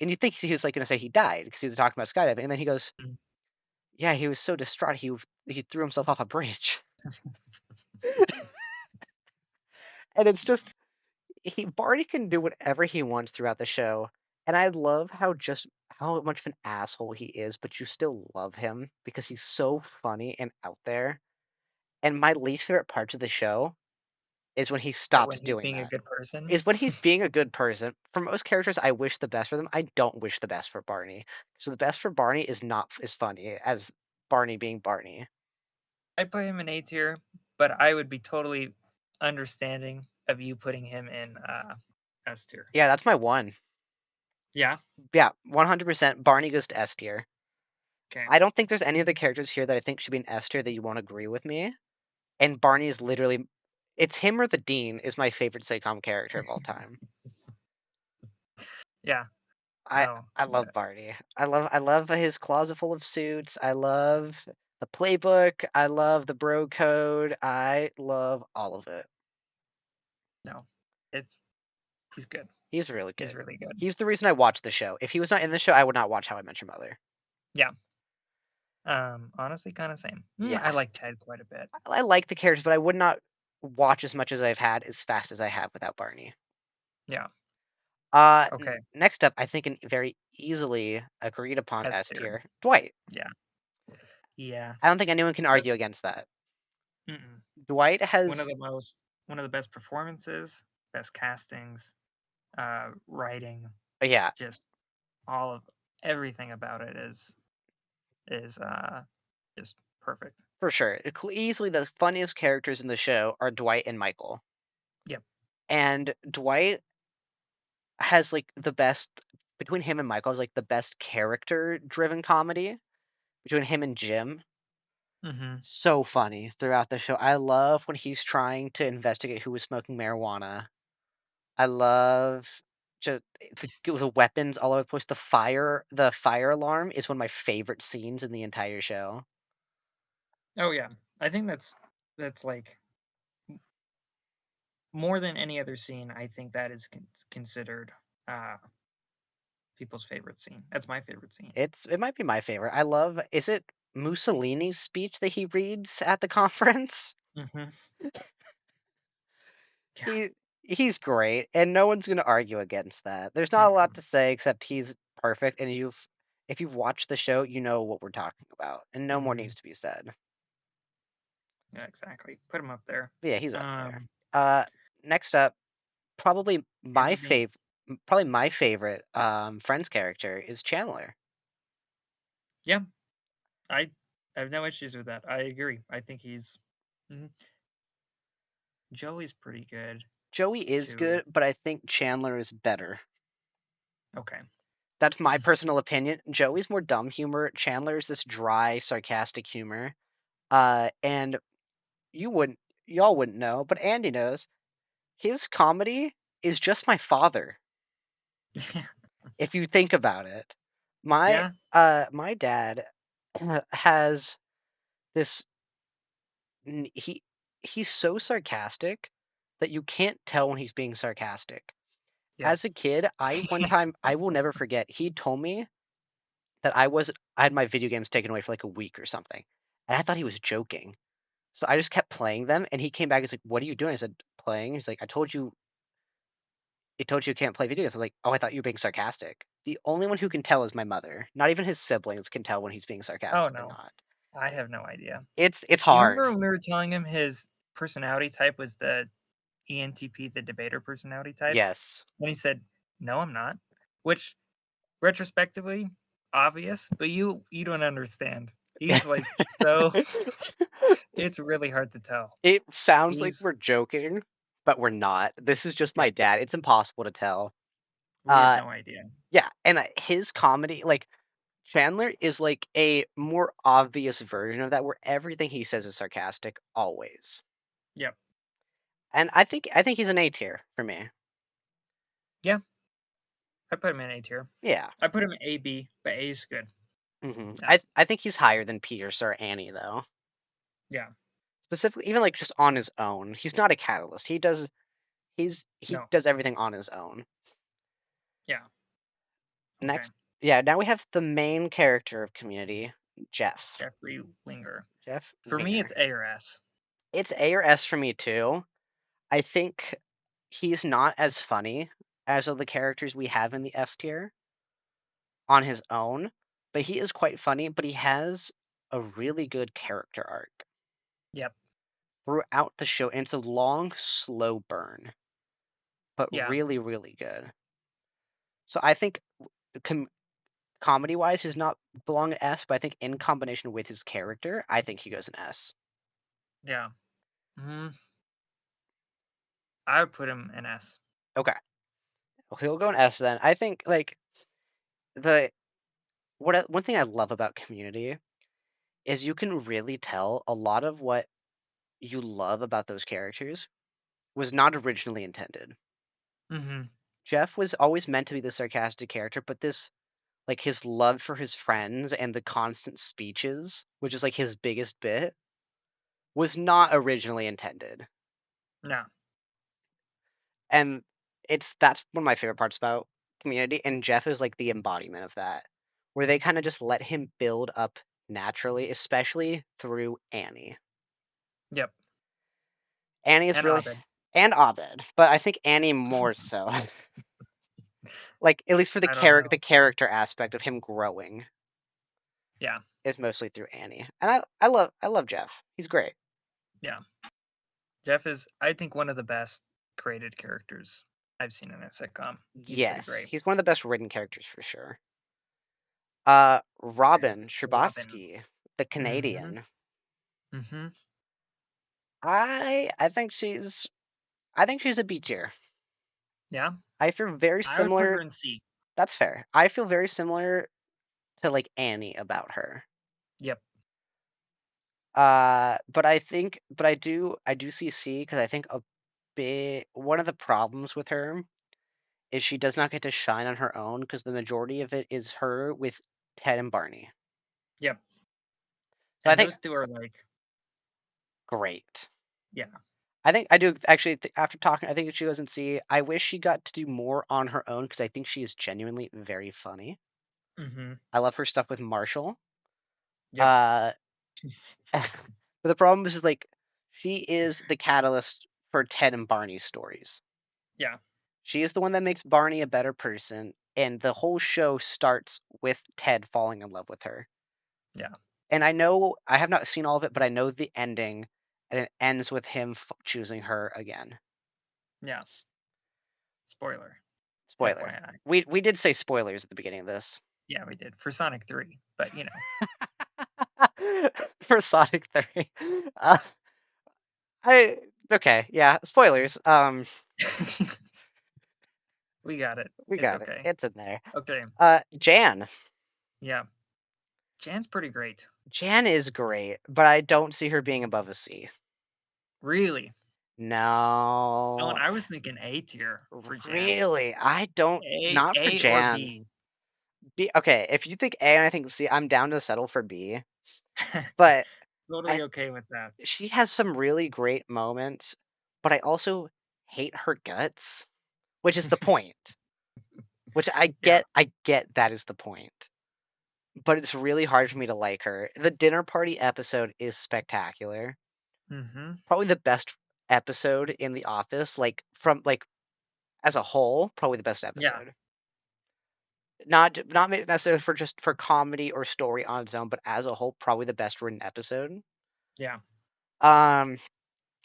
and you think he was like going to say he died because he was talking about skydiving, and then he goes, Mm. "Yeah, he was so distraught he threw himself off a bridge." And it's just Barney can do whatever he wants throughout the show, and I love how much of an asshole he is, but you still love him because he's so funny and out there. And my least favorite parts of the show is when he Or stops when he's doing being a that. good person. Is when he's being a good person. For most characters, I wish the best for them. I don't wish the best for Barney. So the best for Barney is not as funny as Barney being Barney. I'd put him in A tier, but I would be totally understanding of you putting him in, S tier. Yeah, that's my one. Yeah? Yeah, 100% Barney goes to S tier. Okay. I don't think there's any other characters here that I think should be an S tier that you won't agree with me. And Barney is literally, it's him or the Dean is my favorite sitcom character of all time. Yeah. I No. I love Barney. I love his closet full of suits. I love the playbook. I love the bro code. I love all of it. No. It's he's good. He's really He's good. really good. He's the reason I watched the show. If he was not in the show, I would not watch How I Met Your Mother. Yeah. Honestly, kinda same. Yeah, I like Ted quite a bit. I like the characters, but I would not watch as much as I've had as fast as I have without Barney. Yeah. Okay. Next up, I think an very easily agreed upon S S tier. tier, Dwight. Yeah. Yeah. I don't think anyone can argue That's against that. mm-mm. Dwight One of has, the one of the best performances, best castings, writing, yeah, just all of everything about it is just perfect. for sure. Easily the funniest characters in the show are Dwight and Michael. Yep. And Dwight has like the best between him and Michael has like the best character driven comedy between him and Jim. Mhm. So funny throughout the show. I love when he's trying to investigate who was smoking marijuana. I love just the weapons all over the place. The fire alarm is one of my favorite scenes in the entire show. Oh, yeah. I think that's, like, more than any other scene, I think that is considered, uh, people's favorite scene. That's my favorite scene. It might be my favorite. I love is it Mussolini's speech that he reads at the conference? Mhm. Yeah. He he's great, and no one's gonna argue against that. There's not a lot Mm-mm. to say except he's perfect, and if you've watched the show, you know what we're talking about, and no more Mhm. needs to be said. Yeah, exactly. Put him up there. But yeah, he's up there. Um, Next up, it would be probably my favorite Friends character is Chandler. yeah, I I have no issues with that. I agree. I think he's mhm. Joey's pretty good Joey is too. good, but I think Chandler is better. Okay. That's my personal opinion. Joey's more dumb humor. Chandler's this dry, sarcastic humor. And you wouldn't, y'all wouldn't know, but Andy knows. His comedy is just my father, Yeah. if you think about it. My Yeah, my dad has this he's so sarcastic that you can't tell when he's being sarcastic. yep. As a kid, I one time I will never forget, he told me that I had my video games taken away for like a week or something. And I thought he was joking. So I just kept playing them and he came back, he's like, "What are you doing?" I said, "Playing." He's like, I told you you can't play video games." I was like, "Oh, I thought you were being sarcastic." The only one who can tell is my mother. Not even his siblings can tell when he's being Oh, sarcastic or no. not. I have no idea. It's Do you hard. remember when we were telling him his personality type was the ENTP, the debater personality type? Yes. And he said, "No, I'm not." Which, retrospectively, obvious, but you don't understand. He's, like, so it's really hard to tell. It sounds like He's we're joking, but we're not. This is just my Yep, dad. It's impossible to tell. we have Uh, no idea. yeah, and, his comedy like, Chandler is like a more obvious version of that where everything he says is sarcastic always. Yep. And I think he's an A tier for me. Yeah, I put him in A tier. Yeah. I put him in A, B, but A is good. Yeah, I think he's higher than Peters or Annie though. yeah, Specifically, even like just on his own. He's not a catalyst. He no, does everything on his own. yeah, okay. Next, yeah, now we have the main character of Community, Jeff. Jeffrey Winger. Jeff For me, Winger. it's A or S. It's A or S for me too. I think he's not as funny as of the characters we have in the S tier on his own, but he is quite funny, but he has a really good character arc Yep, throughout the show, and it's a long, slow burn, but yeah, really, really good. So I think comedy wise, he's not belong at S, but I think in combination with his character, I think he goes an S. yeah. Mm, I would put him in S. Okay, well, he'll go an S then. I think like the one thing I love about Community is you can really tell a lot of what you love about those characters was not originally intended. Mhm. Jeff was always meant to be the sarcastic character, but this like his love for his friends and the constant speeches, which is like his biggest bit, was not originally intended. No. And that's one of my favorite parts about Community, and Jeff is like the embodiment of that, where they kind of just let him build up naturally, especially through Annie. Yep. Annie is And really Abed. and Abed, but I think Annie more so. Like at least for I don't the know. character aspect of him growing Yeah, is mostly through Annie. And I love Jeff. He's great. yeah. Jeff is, I think, one of the best created characters I've seen in a sitcom. He's pretty Yes, great. he's one of the best written characters for sure. Robin Robin. Scherbatsky, the Mhm. Canadian. Mhm. I think she's a B tier. Yeah. I feel very I would put her similar. in C. That's fair. I feel very similar to like Annie about her. Yep. But I do see C because I think a big one of the problems with her is she does not get to shine on her own because the majority of it is her with Ted and Barney. Yep. So I And think those 2 are like, great. yeah. I think I do actually after talking. I think she goes and see. I wish she got to do more on her own because I think she is genuinely very funny. Mhm. I love her stuff with Marshall. Yep. Uh, but the problem is like she is the catalyst for Ted and Barney's stories. Yeah. She is the one that makes Barney a better person, and the whole show starts with Ted falling in love with her. Yeah. And I know I have not seen all of it, but I know the ending, and it ends with him choosing her again. Yeah. Spoiler. Spoiler. FYI. We did say spoilers at the beginning of this. Yeah, we did. For Sonic 3, but, For Sonic 3. Uh, I okay, yeah, spoilers. we got it. We It's got it. okay. It's in there. Okay. Jan. Yeah. Jan's pretty great. Jan is great, but I don't see her being above a C. Really. Oh, and No. I was thinking A tier for Jan. Really, I don't A not for A or Jan. B. B. Okay, if you think A and I think C, I'm down to settle for B. But I Totally okay with that. she has some really great moments, but I also hate her guts, which is the point. Which Yeah. I get that is the point. But it's really hard for me to like her. The dinner party episode is spectacular. Mhm. Probably the best episode in The Office, like from like as a whole, probably the best Yeah. episode. Not necessarily for just for comedy or story on its own, but as a whole, probably the best written episode. Yeah. Um,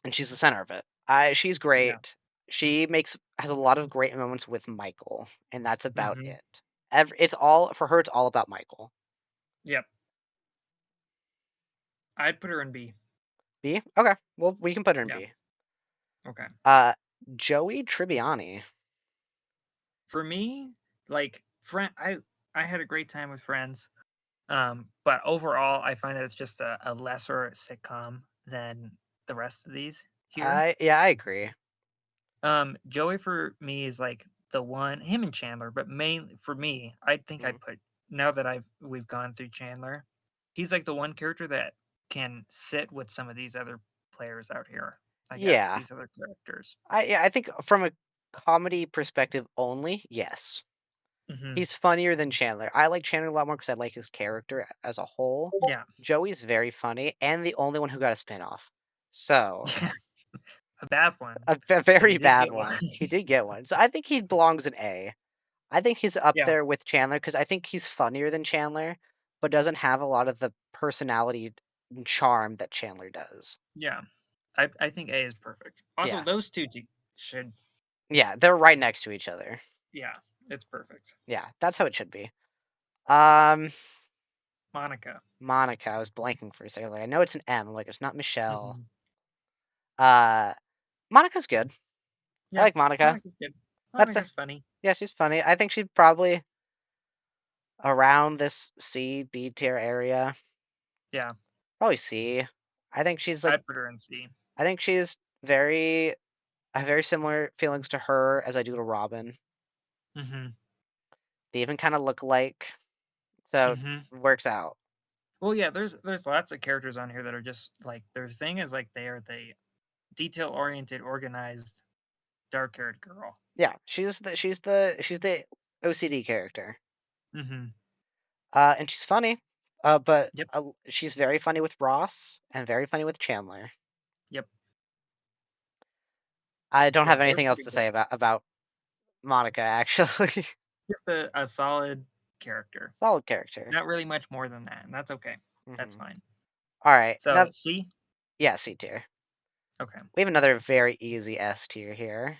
and she's the center of it. She's Yeah. great. She has a lot of great moments with Michael, and that's about Mhm. it. It's all for her. It's all about Michael. Yep. I'd put her in B. B. Okay, well we can put her in Yeah. B. Okay. Uh, Joey Tribbiani. For me, like, I had a great time with Friends, but overall, I find that it's just a lesser sitcom than the rest of these here. I agree. Joey for me is, like, the one him and Chandler, but mainly for me, I think Mhm. I'd put now that we've gone through Chandler, he's, like, the one character that can sit with some of these other players out here, I guess, Yeah, these other characters. I think from a comedy perspective only, yes. Mhm. He's funnier than Chandler. I like Chandler a lot more because I like his character as a whole. Yeah. Joey's very funny and the only one who got a spinoff. So, Yeah. A bad one, a but he very did bad get one. one. He did get one. So I think he belongs in A. I think he's up Yeah, there with Chandler because I think he's funnier than Chandler, but doesn't have a lot of the personality and charm that Chandler does. yeah. I think A is perfect. Also, Yeah. those 2 should Yeah, they're right next to each other. yeah, it's perfect. Yeah, that's how it should be. Um, Monica. Monica, I was blanking for a second. Like, I know it's an M, like it's not Michelle. Mhm. Uh, Monica's good. I Yeah, like Monica. Monica's good. That's a Monica's funny. Yeah, she's funny. I think she's probably around this C, B tier area. Yeah, Probably C. I think she's like I'd put her in C. I think she's very I have very similar feelings to her as I do to Robin. Mhm, They even kind of look alike, so mhm. it works out. Well, yeah, there's lots of characters on here that are just, like their thing is, like, they are the detail-oriented, organized, dark-haired girl. Yeah, she's the OCD character. Mhm. And she's funny. But Yep, she's very funny with Ross and very funny with Chandler. yep. I don't Yeah, have they're anything else pretty to good. say about Monica actually. Just a solid character. Solid character. Not really much more than that, and that's okay. That's Hmm. fine. All right. Now, So, C? yeah, C tier. Okay. We have another very easy S tier here.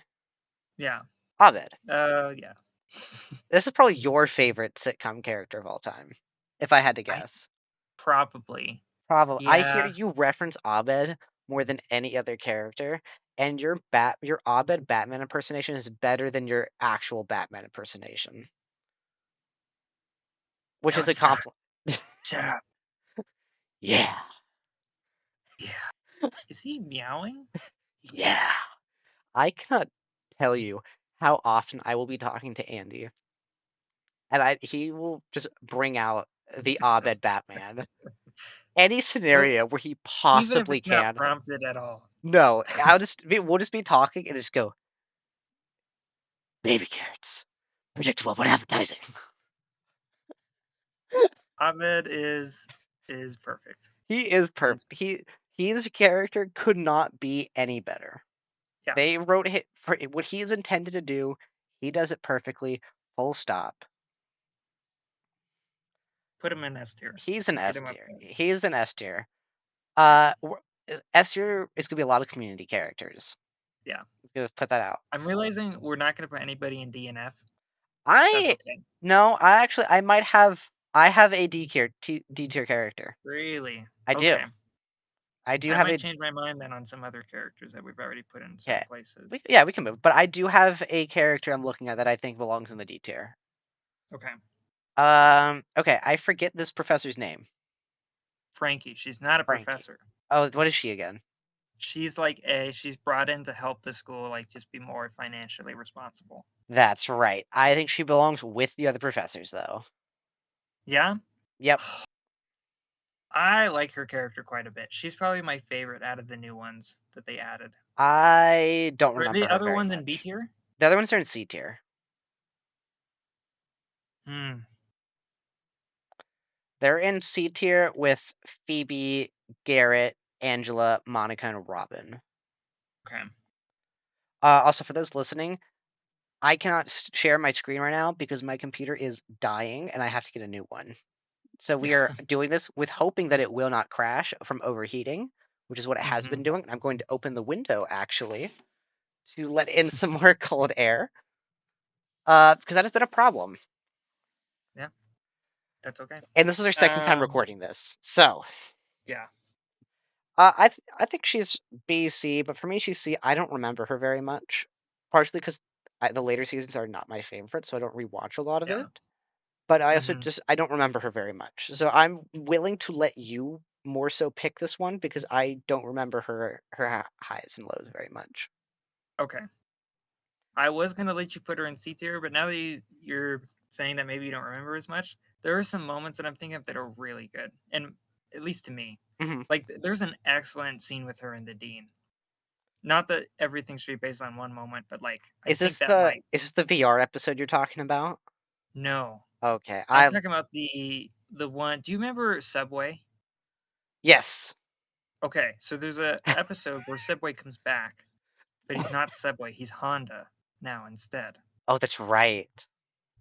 Yeah. Abed. Yeah. This is probably your favorite sitcom character of all time, if I had to I guess. probably. Probably. I hear Yeah. you reference Abed more than any other character, and your Abed Batman impersonation is better than your actual Batman impersonation, which No, is a it's not. compliment. Shut up. Yeah. Yeah. Is he meowing? Yeah. Yeah. I cannot tell you how often I will be talking to Andy, and he will just bring out the Abed Batman. Any Well, scenario where he even if possibly it's not can. prompted at all. No, we'll just be talking and just go, baby carrots, predictable but appetizing. Ahmed is perfect. He is He's perfect. His character could not be any better. yeah. They wrote it for what he is intended to do. He does it perfectly. Full stop. Put him in S tier. He's an Get S him up tier. there. He's an S tier. Yeah. S tier is gonna be a lot of community characters. Yeah. Just put that out. I'm realizing we're not gonna put anybody in D and F. That's I okay. No, I have a D tier character. Really? I do. Okay. I do I have might a change my mind then on some other characters that we've already put in certain Okay. places. Yeah, we can move. But I do have a character I'm looking at that I think belongs in the D tier. Okay. Okay, I forget this professor's name. Frankie, she's not a Frankie. professor. Oh, what is she again? She's brought in to help the school, like, just be more financially responsible. That's right. I think she belongs with the other professors, though. Yeah? Yep. I like her character quite a bit. She's probably my favorite out of the new ones that they added. I don't Are remember the her other very ones in B much. tier? The other ones are in C tier. Hmm, They're in C tier with Phoebe, Garrett, Angela, Monica, and Robin. okay. Also, for those listening, I cannot share my screen right now because my computer is dying and I have to get a new one. So we Yeah. are doing this with hoping that it will not crash from overheating, which is what it has been Mhm. doing. I'm going to open the window actually to let in some more cold air, because that has been a problem. Yeah, that's okay. And this is our second time Um, recording this, so yeah, I think she's B C, but for me she's C. I don't remember her very much, partially because the later seasons are not my favorite, so I don't rewatch a lot of yeah. it. But I also Mhm. just I don't remember her very much, so I'm willing to let you more so pick this one because I don't remember her highs and lows very much. Okay. I was gonna let you put her in C tier, but now that you're saying that maybe you don't remember as much, there are some moments that I'm thinking of that are really good, and at least to me, Mhm. like there's an excellent scene with her and the dean. Not that everything should be based on one moment, but like I think that might Is this the VR episode you're talking about? no. Okay, I'm I talking about the one. Do you remember Subway? yes. Okay, so there's a episode where Subway comes back, but he's not Subway. He's Honda now instead, Oh, that's right.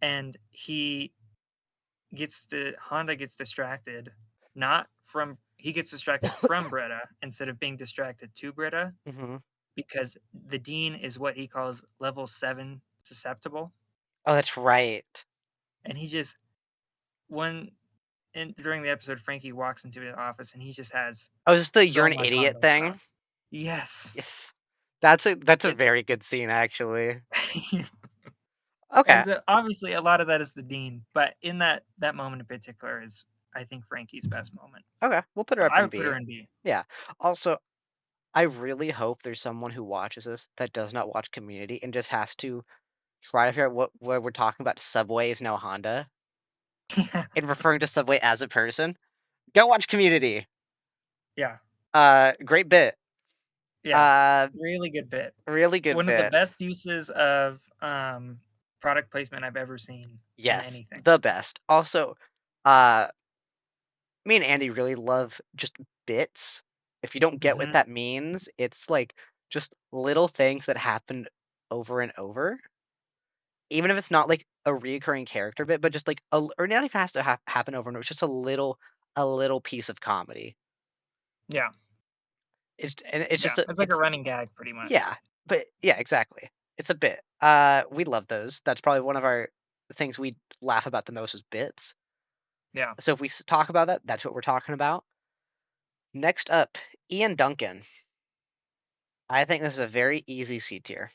and Honda gets distracted, not from he gets distracted from Britta instead of being distracted to Britta Mhm. because the dean is what he calls level 7 susceptible, Oh, that's right. and he just when during the episode Frankie walks into his office and he just has Oh, is this the "you're so an much idiot" Honda stuff. thing? Yes. Yes. That's a It very good scene, actually. Okay, and obviously a lot of that is the dean, but in that moment in particular is I think Frankie's best moment. okay, we'll put her So up I in would put her B. in B. Yeah. Also, I really hope there's someone who watches this that does not watch Community and just has to try to figure out what we're talking about. Subway is now Honda, and referring to Subway as a person. Go watch Community. Yeah. Great bit. Yeah. Uh, Really good bit. really good One of the bit. best uses of, product placement I've ever seen in Yes, anything. the best. Also, uh, me and Andy really love just bits. If you don't get what Mhm. that means, it's like just little things that happen over and over. Even if it's not like a recurring character bit, but just like or not even has to happen over and over. It's just a little piece of comedy. Yeah. It's Yeah. just a It's like a it's running gag pretty much. yeah, but yeah, exactly. It's a bit. We love those. That's probably one of our things we laugh about the most is bits. Yeah. So if we talk about that, that's what we're talking about. Next up, Ian Duncan. I think this is a very easy C tier.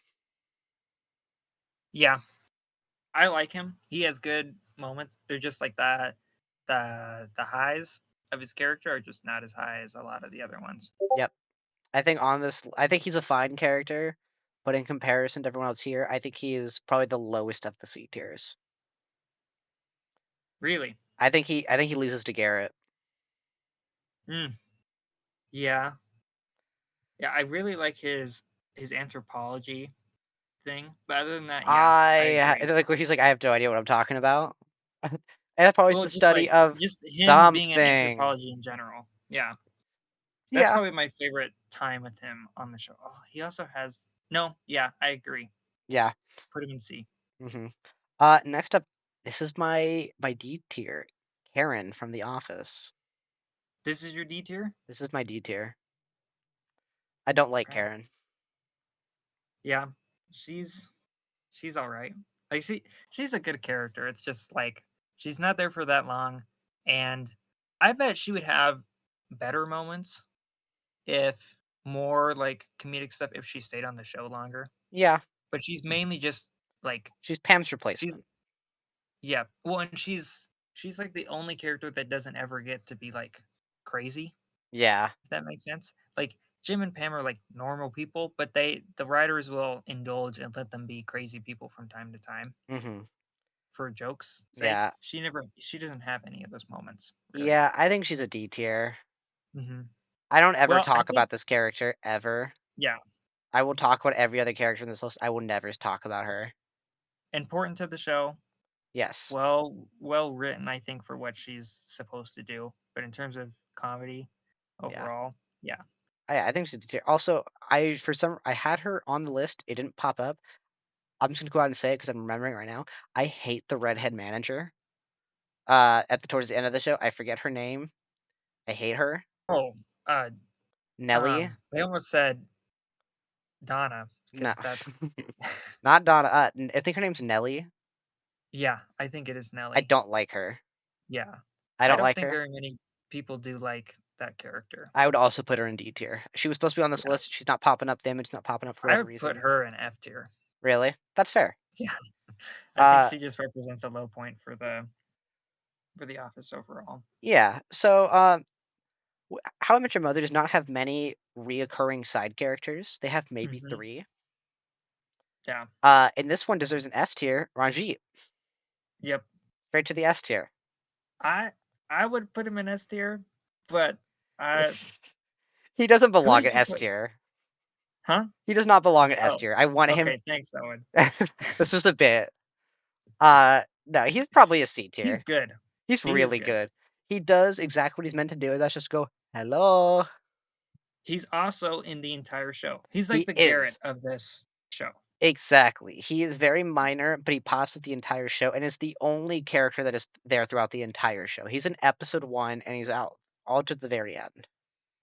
Yeah. I like him. He has good moments. They're just like the highs of his character are just not as high as a lot of the other ones. Yep. I think he's a fine character, but in comparison to everyone else here, I think he is probably the lowest of the C tiers. Really. I think he loses to Garrett. Mm. Yeah. Yeah, I really like his anthropology thing, but other than that, yeah, I agree. Like where he's like, I have no idea what I'm talking about. And that probably is Well, the study of just him being in something. anthropology in general. Yeah. That's Yeah, probably my favorite time with him on the show. Oh, he also has no, yeah, I agree. yeah. Put him in C. hmm Next up, this is my D tier, Karen from The Office. This is your D tier? This is my D tier. I don't like Okay. Karen. Yeah. She's she's all right. Like she's a good character. It's just like she's not there for that long and I bet she would have better moments if more like comedic stuff if she stayed on the show longer. Yeah, But she's mainly just like she's Pam's she's replacement. yeah. Well, and she's like the only character that doesn't ever get to be like crazy, Yeah. if that makes sense. Like Jim and Pam are like normal people, but the writers will indulge and let them be crazy people from time to time. hmm for jokes' sake. Yeah. She doesn't have any of those moments, really. Yeah, I think she's a D tier. Mhm. I don't ever Well, I talk think about this character, ever. yeah, I will talk about every other character in this list. I will never talk about her. important to the show, Yes. well written, I think, for what she's supposed to do, but in terms of comedy Yeah. overall, yeah. I think she's a D tier. Also, I had her on the list. It didn't pop up. I'm just gonna go out and say it because I'm remembering right now. I hate the redhead manager. Towards the end of the show, I forget her name. I hate her. Oh, uh, Nelly. they almost said Donna No, because that's not Donna. I think her name's Nelly. yeah, I think it is I Nelly. don't like her. Yeah. I I don't don't like think her. very many people do like that character. I would also put her in D tier. She was supposed to be on this Yeah. list. She's not popping up. The image not popping up for I whatever would put reason. her in F tier. Really? That's fair. Yeah. I think Uh, she just represents a low point for the office overall. yeah. So, How I Met Your Mother does not have many reoccurring side characters. They have maybe Mhm. three. Yeah. And this one deserves an S tier. Ranjit, Yep. straight to the S tier. I I would put him in S tier, but I He doesn't who belong in did you S put? tier. Huh? He does not belong in S Oh, tier. I want him. okay, thanks, Owen. This was a bit. No, he's probably a C He's tier. good. He's He is really good. good. He does exactly what he's meant to do. That's just go, hello. He's also in the entire show. He's like He the Garrett is. of this show. Exactly. He is very minor, but he pops up the entire show and is the only character that is there throughout the entire show. He's in episode one and he's out all to the very end.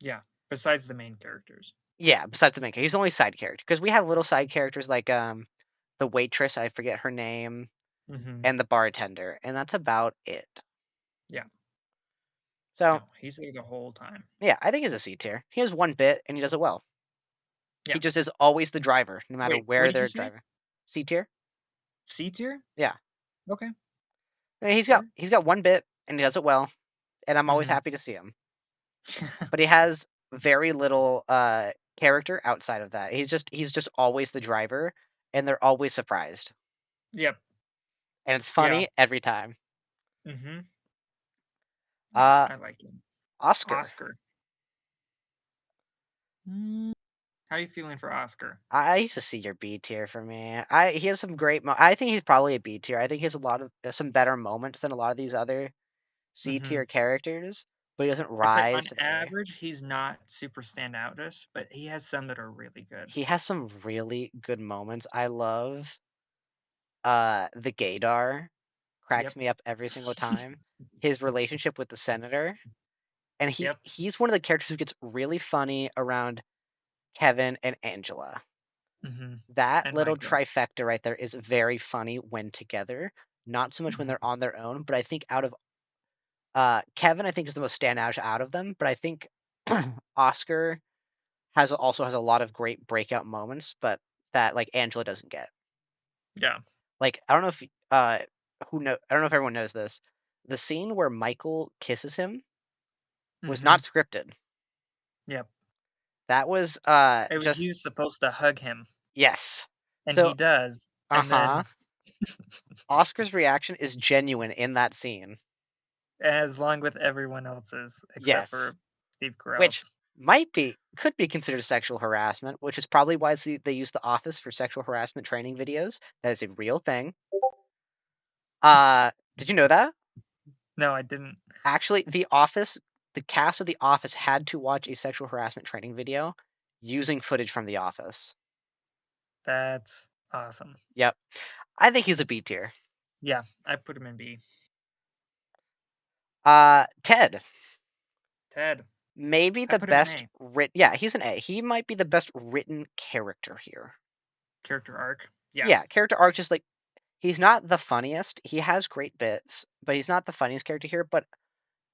Yeah, besides the main characters. Yeah, besides the main character. He's the only side character. Because we have little side characters like the waitress, I forget her name, Mhm. and the bartender, and that's about it. Yeah. So No, he's there the whole time. yeah, I think he's a C tier. He has one bit and he does it well. He Yeah. just is always the driver, no matter Wait, what where did you they're say? driving. C tier? C tier? Yeah. Okay, He's got fair. he's got one bit and he does it well, and I'm always Mhm. happy to see him. But he has very little character outside of that. He's just always the driver, and they're always surprised. Yep. And it's Yeah. funny every time. Mhm. No, Uh I like him. Oscar. Oscar. Mm, how you feeling for Oscar? I used to see your B tier for me. He has some I think he's probably a B tier. I think he has a lot of some better moments than a lot of these other C tier Mhm. characters, but he doesn't I'd say rise on to the A. average, he's not super standoutish, but he has some that are really good. He has some really good moments. I love the gaydar. Cracks Yep. me up every single time. His relationship with the senator. And Yep. he's one of the characters who gets really funny around Kevin and Angela. Mhm. That And little Michael. trifecta right there is very funny when together. Not so much when they're Mhm. on their own, but I think out of Kevin, I think is the most standout out of them. But I think Oscar also has a lot of great breakout moments, but that like Angela doesn't get. Yeah. Like I don't know if I don't know if everyone knows this. The scene where Michael kisses him was not Mhm. scripted. Yep. That was It was just you supposed to hug him, yes. and So he does, and uh-huh. then Oscar's reaction is genuine in that scene. as long with everyone else's except Yes. for Steve Which Carell's. could be considered sexual harassment, which is probably why they use The Office for sexual harassment training videos. That is a real thing. Did you know that? No, I didn't. Actually, the cast of The Office had to watch a sexual harassment training video using footage from The Office. That's awesome. Yep. I think he's a B tier. Yeah, I put him in B. Ted. Ted, Maybe I the put him in best A. written. Yeah, he's an A. He might be the best written character here. Character arc. Yeah. Yeah, character arc just like he's not the funniest. He has great bits, but he's not the funniest character here. But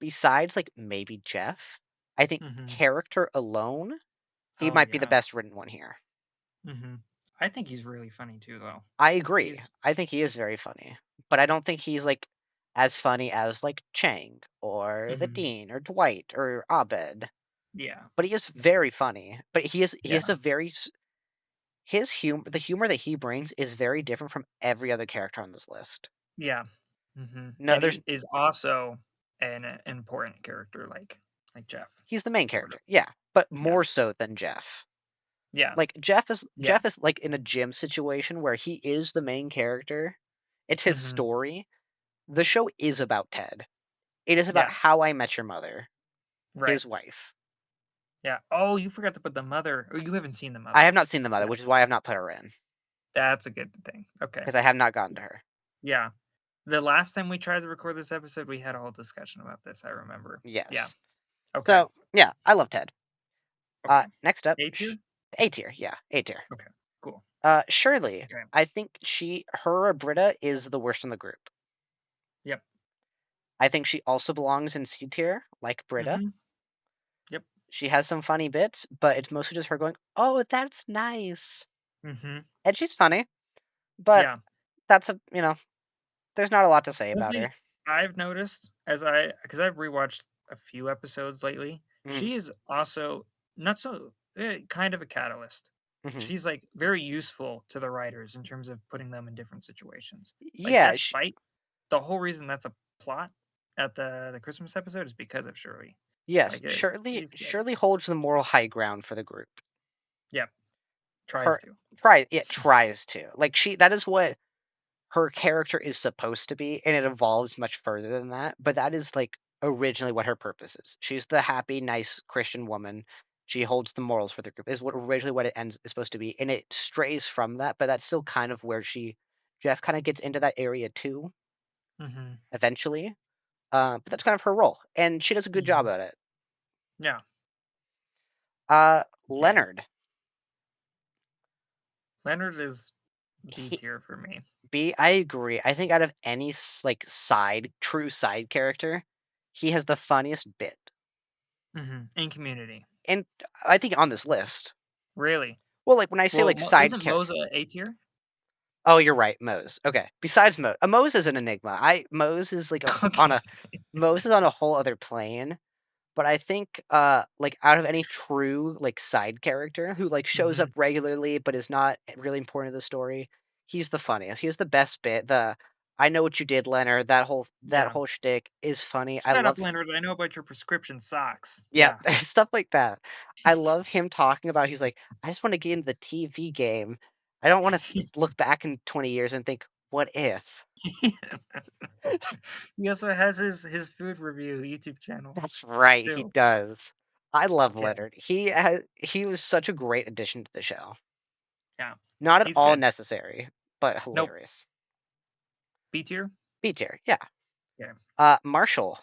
besides, like maybe Jeff, I think Mhm. character alone, he Oh, might be the yeah. best written one here. Mhm. I think he's really funny too, though. I agree. He's I think he is very funny, but I don't think he's like as funny as like Chang or the Mhm. Dean or Dwight or Abed. Yeah. But he is very funny. But he has Yeah. a very the humor that he brings is very different from every other character on this list. Yeah. No, And there's he is also an important character like Jeff, he's the main sort of. character, yeah, but Yeah. more so than Jeff. Yeah. Like Yeah. Jeff is like in a gym situation where he is the main character. It's his Mhm. story. The show is about Ted. It is about Yeah. How I Met Your Mother, Right. his wife. Yeah. Oh, you forgot to put the mother or you haven't seen the I have mother. not seen the mother, Yeah. which is why I've not put her in That's a good thing. Okay. because I have not gotten to her. Yeah. The last time we tried to record this episode, we had a whole discussion about this, I remember. Yeah. Yes. Okay. So yeah, I love Ted. Okay. Next up, A tier? A tier. Yeah, A tier. Okay. Cool. Shirley. Okay. I think her or Britta is the worst in the group. Yep. I think she also belongs in C tier, like Britta. Mhm. Yep. She has some funny bits, but it's mostly just her going, "Oh, that's nice," Mhm. and she's funny. But Yeah. that's there's not a lot to say One about thing her. I've noticed because I've rewatched a few episodes lately, Mhm, she is also not so kind of a catalyst. mhm. She's like very useful to the writers in terms of putting them in different situations. Like Yeah, that fight, the whole reason that's a plot at the Christmas episode is because of Shirley. yes, Like Shirley she's good. Shirley holds the moral high ground for the group. Yep, tries Her to. tries to. Like that is what her character is supposed to be, and it evolves much further than that. But that is like originally what her purpose is. She's the happy, nice Christian woman. She holds the morals for the group. Is what originally what it ends is supposed to be, and it strays from that. But that's still kind of where Jeff kind of gets into that area too Mhm. eventually. But that's kind of her role, and she does a good job Mhm. at it. Yeah. Okay. Leonard, Leonard is B he, tier for me. B. I agree. I think out of any like true side character, he has the funniest bit, In Community. and I think on this list. Really? Well, like when I say Well, like side Isn't Mo's character. a tier? Oh, you're right, Mose. Okay. Besides Mose, Mose is an enigma. Mose is like Okay. Mose is on a whole other plane. But I think like out of any true like side character who like shows up Mhm. regularly but is not really important to the story, he's the funniest. He has the best bit. The I know what you did, Leonard. That Yeah. whole shtick is funny. I "Shut up, love Leonard, I know about your prescription socks." yeah, Yeah. stuff like that. I love him talking about he's like, I just want to get into the TV game. I don't want to look back in 20 years and think, what if? He also has his food review YouTube channel That's right, he too. does. I love Yeah, Leonard. He was such a great addition to the show. yeah. Not at He's all good. necessary, but Nope. hilarious. B tier? B tier, yeah. Yeah. Marshall.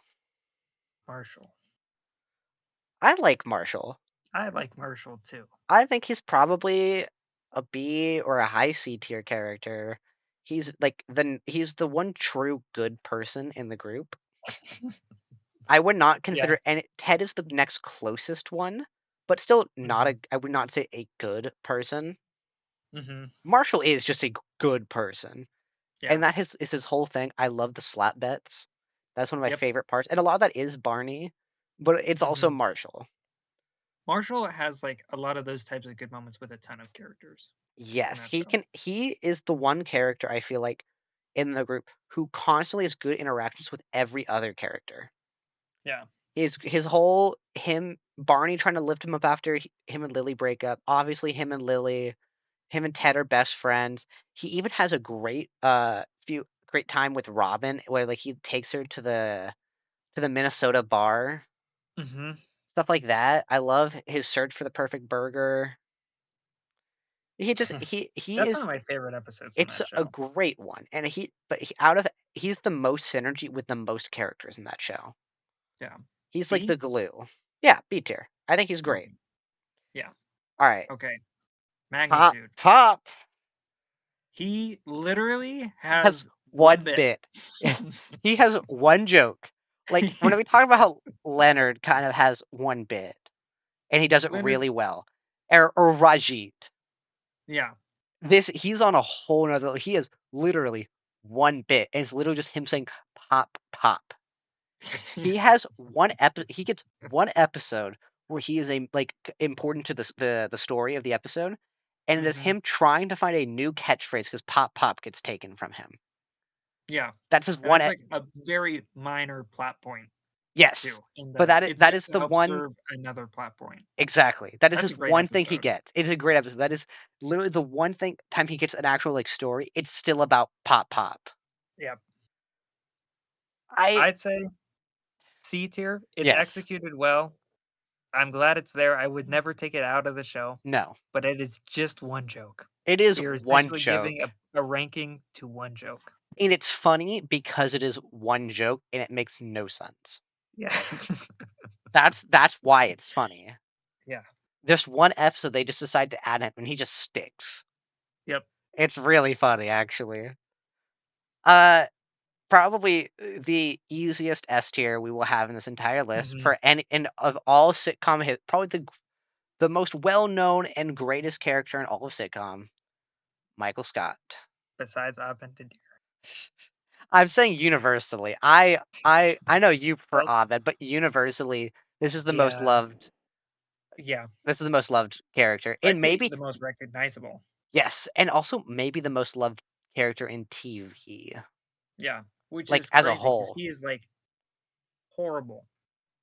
Marshall. I like Marshall. I like Marshall too. I think he's probably a B or a high C tier character. He's the one true good person in the group. I would not Yeah. consider any Ted is the next closest one, but still not Mhm. a I would not say a good person. Mhm. Marshall is just a good person. Yeah. And is his whole thing. I love the slap bets. That's one of my Yep. favorite parts. And a lot of that is Barney, but it's also Mhm. Marshall. Marshall has, like, a lot of those types of good moments with a ton of characters in Yes, that show. he is the one character I feel like in the group who constantly has good interactions with every other character. Yeah. His whole him Barney trying to lift him up after him and Lily break up. Obviously him and Ted are best friends. He even has a great time with Robin where like he takes her to the Minnesota bar, Mhm. stuff like that. I love his search for the perfect burger. He That's one is of my favorite episodes in it's that a show. great one, and he's the most synergy with the most characters in that show. Yeah. He's like the B? glue. Yeah, B tier. I think he's great. Okay. Yeah. All right, Okay. pop Magnitude. pop. He literally He has has one one bit. bit. He has one joke. Like when we talk about how Leonard kind of has one bit, and he does it Leonard really well, or Rajit. yeah. He's on a whole nother he has literally one bit, and it's literally just him saying "pop, pop." He gets one episode where he is important to the story of the episode, and it is Mhm. him trying to find a new catchphrase because "pop, pop" gets taken from him. Yeah, That's his and one that's, e like, a very minor plot point yes, too, in but the it's that just is to the help one serve another plot point. exactly. That is That's his a great one thing he episode. gets. It's a great episode. That is literally the one thing time he gets an actual, like, story, it's still about Pop Pop. Yep. I I'd say C tier, it's yes. executed well. I'm glad it's there. I would never take it out of the show, No. but it is just one joke. It is You're one essentially joke, giving a ranking to one joke. and it's funny because it is one joke and it makes no sense. Yeah. That's why it's funny. Yeah. There's one episode they just decide to add him and he just sticks. Yep. It's really funny, actually. Uh, probably the easiest S tier we will have in this entire list Mhm. for any and of all sitcom hit, probably the most well-known and greatest character in all of sitcom, Michael Scott. Besides Abed. I'm saying universally. I know you prefer Well, Abed, but universally, this is the most yeah. loved. Yeah. This is the most loved character, I'd and say maybe the most recognizable. yes, and also maybe the most loved character in TV, Yeah. Which like is as a crazy because whole. he is, like, horrible.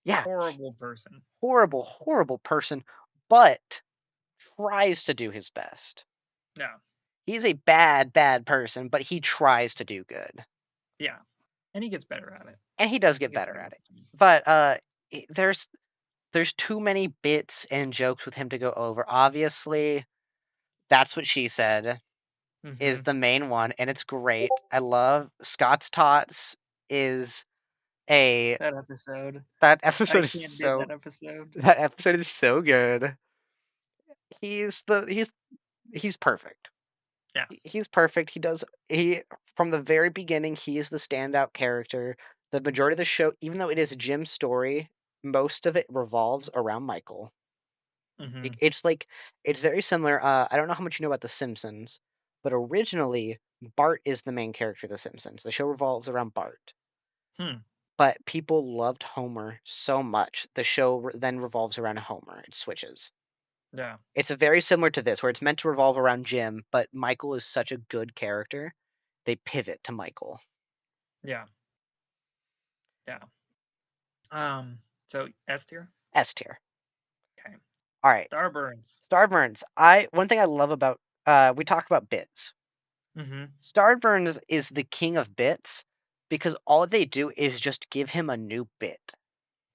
Yeah, Horrible person. horrible, horrible person, but tries to do his best. Yeah. He's a bad, bad person, but he tries to do good, Yeah. And he gets better at it. and he does He get gets better better at it. with time. But there's too many bits and jokes with him to go over. Obviously, that's what she said is Mhm. the main one, and it's great. I love Scott's Tots is a That episode. that I episode is can't beat so that episode. that episode is so good. He's the he's perfect. Yeah. He's perfect. He from the very beginning, he is the standout character. The majority of the show, even though it is Jim's story, most of it revolves around Michael. Mhm. It's like it's very similar. I don't know how much you know about The Simpsons, but originally Bart is the main character of The Simpsons. The show revolves around Bart, Hmm. but people loved Homer so much. The show then revolves around Homer. It switches. Yeah. It's a very similar to this, where it's meant to revolve around Jim, but Michael is such a good character, they pivot to Michael. Yeah. Yeah. So S tier? S tier. Okay. All right, Starburns. Starburns. One thing I love about we talk about bits. Mhm. Starburns is the king of bits because all they do is just give him a new bit.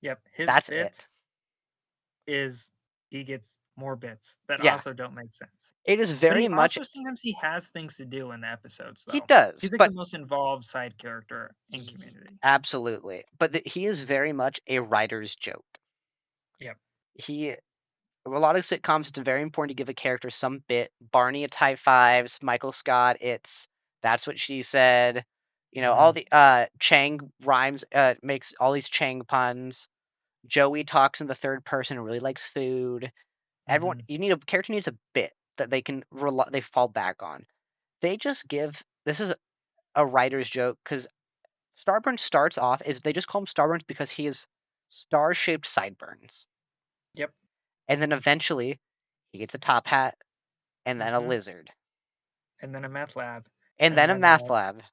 Yep. His That's bit it. is he gets more bits that Yeah, also don't make sense. it is But very he much also sometimes he has things to do in the episodes he though. does, He's like the but most involved side character in he, Community. absolutely. But he is very much a writer's joke. Yep. He a lot of sitcoms, it's very important to give a character some bit. Barney, it's high fives. Michael Scott, it's that's what she said. You know, all Mhm. the Chang rhymes, makes all these Chang puns. Joey talks in the third person and really likes food. Everyone, Mhm. you need a character needs a bit that they can they fall back on. They just give this is a writer's joke because Starburns starts off is they just call him Starburns because he has star-shaped sideburns, Yep. and then eventually he gets a top hat and then a Mhm. lizard, And then a meth lab. and And then a then math lab.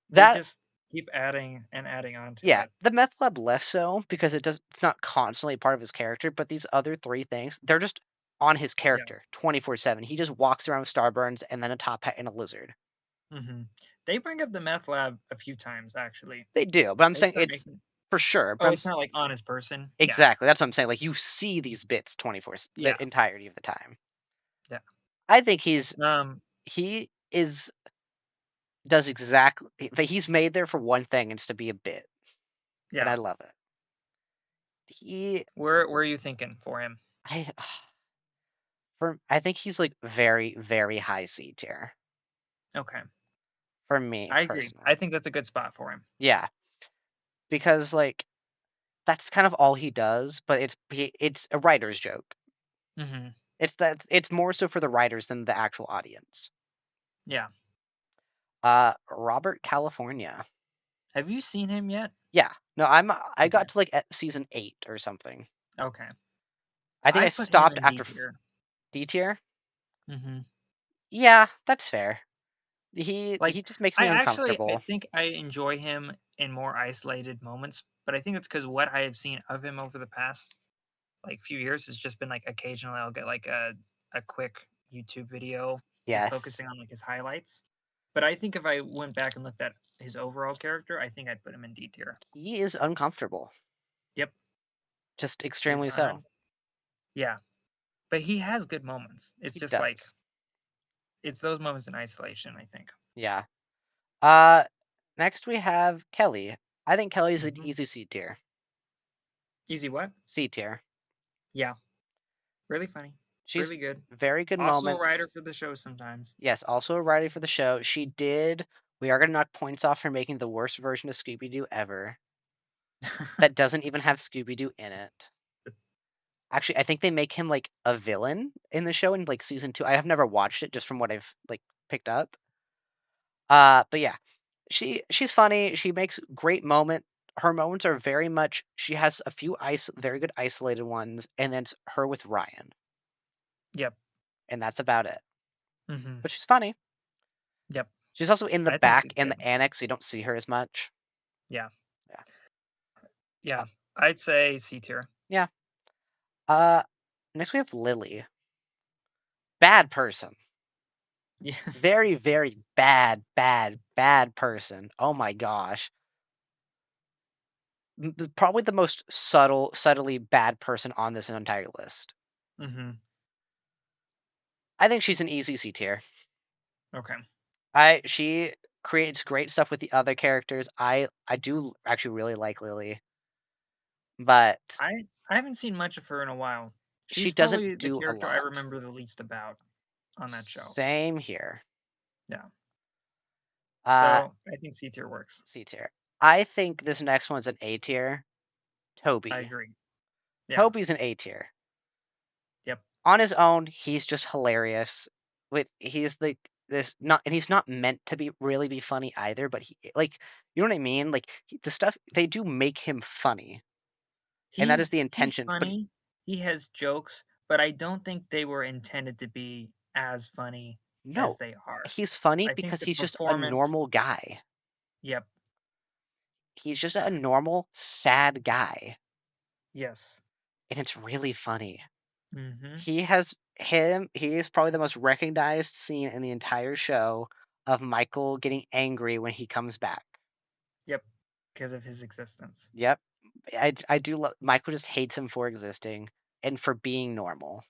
they That just keep adding and adding on to yeah, it. the meth lab less so because it's not constantly part of his character, but these other three things, they're just on his Yeah. character 24/7. He just walks around with Starburns and then a top hat and a lizard. Mhm. They bring up the meth lab a few times actually. They do, but I'm They saying start it's making for sure. But Oh, it's not like on his person? Yeah. exactly that's what I'm saying. Like you see these bits 24 Yeah. the entirety of the time. Yeah. I think he is does exactly that. He's made there for one thing, and it's to be a bit, and Yeah. I love it. He Where are you thinking for him? I I think he's like very very high C tier Okay. for me I agree. personally. I think that's a good spot for him. Yeah, because like that's kind of all he does, but it's a writer's joke. Mhm. It's more so for the writers than the actual audience. Yeah. Robert California. Have you seen him yet? Yeah. No, I Okay. got to like at season 8 or something. Okay. I think I I'd put him stopped in D after tier. D tier. Mhm. Yeah, that's fair. Like, he just makes I me actually I uncomfortable. think I enjoy him in more isolated moments, but I think it's because what I have seen of him over the past, like, few years has just been, like, occasionally I'll get, like, a quick YouTube video just Yes. focusing on, like, his highlights. But I think if I went back and looked at his overall character, I think I'd put him in D tier. He is uncomfortable. Yep, Just he's extremely not. so. Yeah, but he has good moments. It's He just, like, does. it's those moments in isolation, I think. Yeah. Uh, Next we have Kelly. I think Kelly's an Mhm. easy C tier. Easy what? C tier. Yeah, really funny, She's really good. very good Also a moments. writer for the show sometimes. Yes, also a writer for the show. We are gonna knock points off for making the worst version of Scooby Doo ever. That doesn't even have Scooby Doo in it. Actually, I think they make him like a villain in the show in like season 2. I have never watched it just from what I've like picked up. But yeah, she's funny. She makes great moment. Her moments are very much. She has a few very good isolated ones, and then it's her with Ryan, Yep. and that's about it. Mhm. But she's funny. Yep. She's also in the I think back she's in good. the annex, so you don't see her as much. Yeah. Yeah. Uh, Yeah. I'd say C tier. yeah. Uh, Next we have Lily. Bad person. Yeah. Very, very bad, bad, bad person. Oh my gosh. Probably the most subtly bad person on this entire list. Mhm. I think she's an easy C tier. Okay. She creates great stuff with the other characters. I do actually really like Lily, but I haven't seen much of her in a while. she She's doesn't probably the do a character I lot. remember the least about on that show. Same here. Yeah. Uh, So, I think C tier works. C tier. I think this next one's an A tier. I Toby. agree. Yeah. Toby's an A tier. Yep. On his own, he's just hilarious. He's like this not, and he's not meant to be funny either. But you know what I mean? Like the stuff they do make him funny, and that is the He's intention. But funny. He has jokes, but I don't think they were intended to be as funny as no, they are. he's funny I think because the he's just a performance. normal guy. Yep. He's just a normal sad guy, Yes. and it's really funny. Mhm. He is probably the most recognized scene in the entire show of Michael getting angry when he comes back. Yep. Because of his existence. Yep. I do love Michael just hates him for existing and for being normal.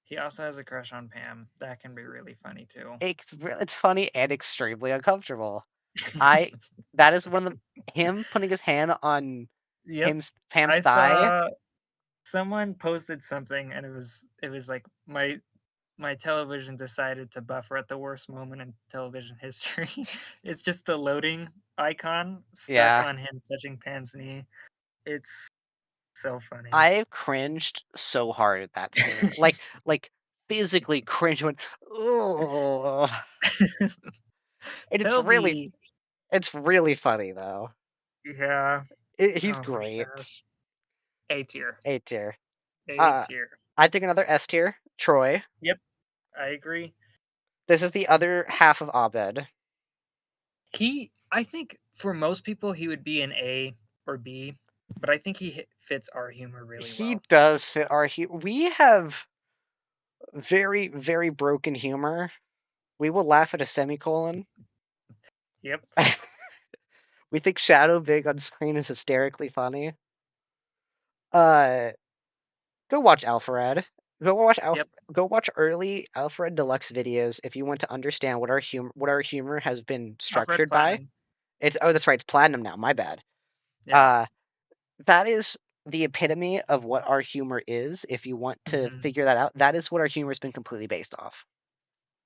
He also has a crush on Pam. That can be really funny too. It's funny and extremely uncomfortable. I that is one of the him putting his hand on Yep. Pam's I thigh. saw someone posted something and it was like my television decided to buffer at the worst moment in television history. It's just the loading icon stuck Yeah. on him touching Pam's knee. It's so funny. I cringed so hard at that scene. Like physically cringe when oh, and Toby. it's really funny though. Yeah. He's Oh my great. gosh. A tier. A tier. A Uh, tier. I think another S tier. Troy. Yep, I agree. This is the other half of Abed. I think for most people he would be an A or B, but I think he fits our humor really He well. does fit our we have very, very broken humor. We will laugh at a semicolon. Yep, We think Shadow Big on screen is hysterically funny. Uh, Go watch Alfred. yep. Go watch early Alfred Deluxe videos if you want to understand what our humor has been Alfred structured by. Platinum. It's oh that's right, it's platinum now. My bad. Yeah. Uh, that is the epitome of what our humor is. If you want to Hmm. figure that out, that is what our humor has been completely based off,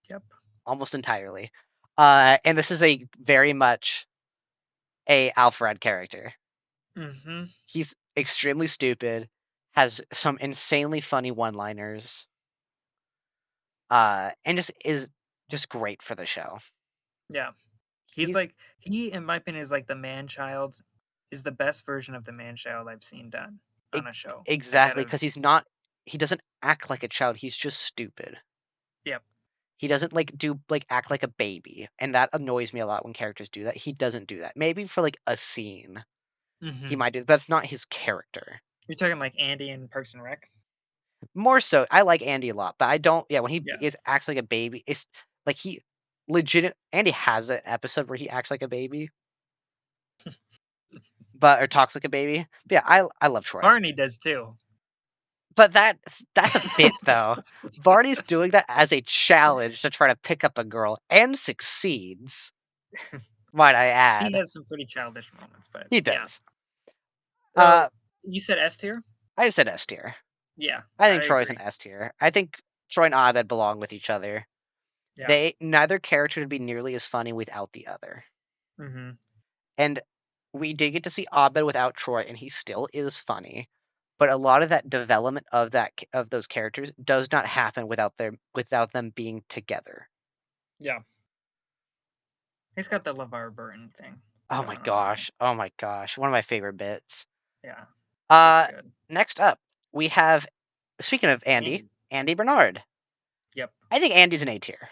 Yep. almost entirely. And this is a very much a Alfred character. Hmm. He's extremely stupid, has some insanely funny one-liners, and just is just great for the show. Yeah. He's He in my opinion is like the man child, is the best version of the man child I've seen done e- on a show. Like out exactly of because he doesn't act like a child. He's just stupid. yep. He doesn't, like, act like a baby, and that annoys me a lot when characters do that. He doesn't do that. Maybe for, like, a scene, he Mhm. might do that's not his character. You're talking like Andy in Parks and Rec? More so I like Andy a lot, but I don't yeah, when he Yeah. acts like a baby, it's like he legit Andy has an episode where he acts like a baby, but or talks like a baby. But yeah, I love Troy. Barney does too. But that's a bit though. Varney's doing that as a challenge to try to pick up a girl and succeeds, might I He add. has some pretty childish moments, but He yeah. does. Uh, So, you said S tier? I said S tier. Yeah, I I think Troy's an agree. S tier. I think Troy and Abed belong with each other. Yeah. They neither character would be nearly as funny without the other. Mhm. And we did get to see Abed without Troy, and he still is funny. But a lot of that development of of those characters does not happen without them being together. Yeah. He's got the LeVar Burton thing Oh my going on, right? gosh. Oh my gosh. One of my favorite bits. Yeah, it's Uh, good. next up, we have speaking of Andy, Andy. Andy Bernard. Yep. I think Andy's an A tier.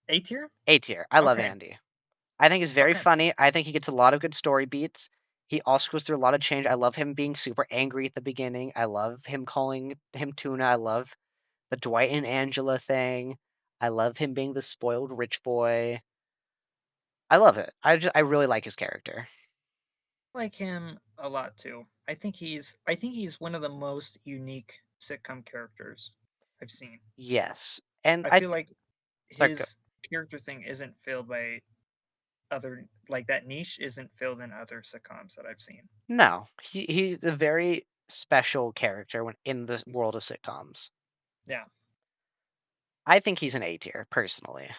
A tier? A tier. I love Okay, Andy. I think he's very okay. funny. I think he gets a lot of good story beats. He also goes through a lot of change. I love him being super angry at the beginning. I love him calling him Tuna. I love the Dwight and Angela thing. I love him being the spoiled rich boy. I love it. I really like his character. I like him a lot too. I think he's one of the most unique sitcom characters I've seen. Yes. And I feel like sorry, go- his character thing isn't filled by other like that niche isn't filled in other sitcoms that I've seen. no, he's a very special character when in the world of sitcoms. Yeah. I think he's an A tier personally.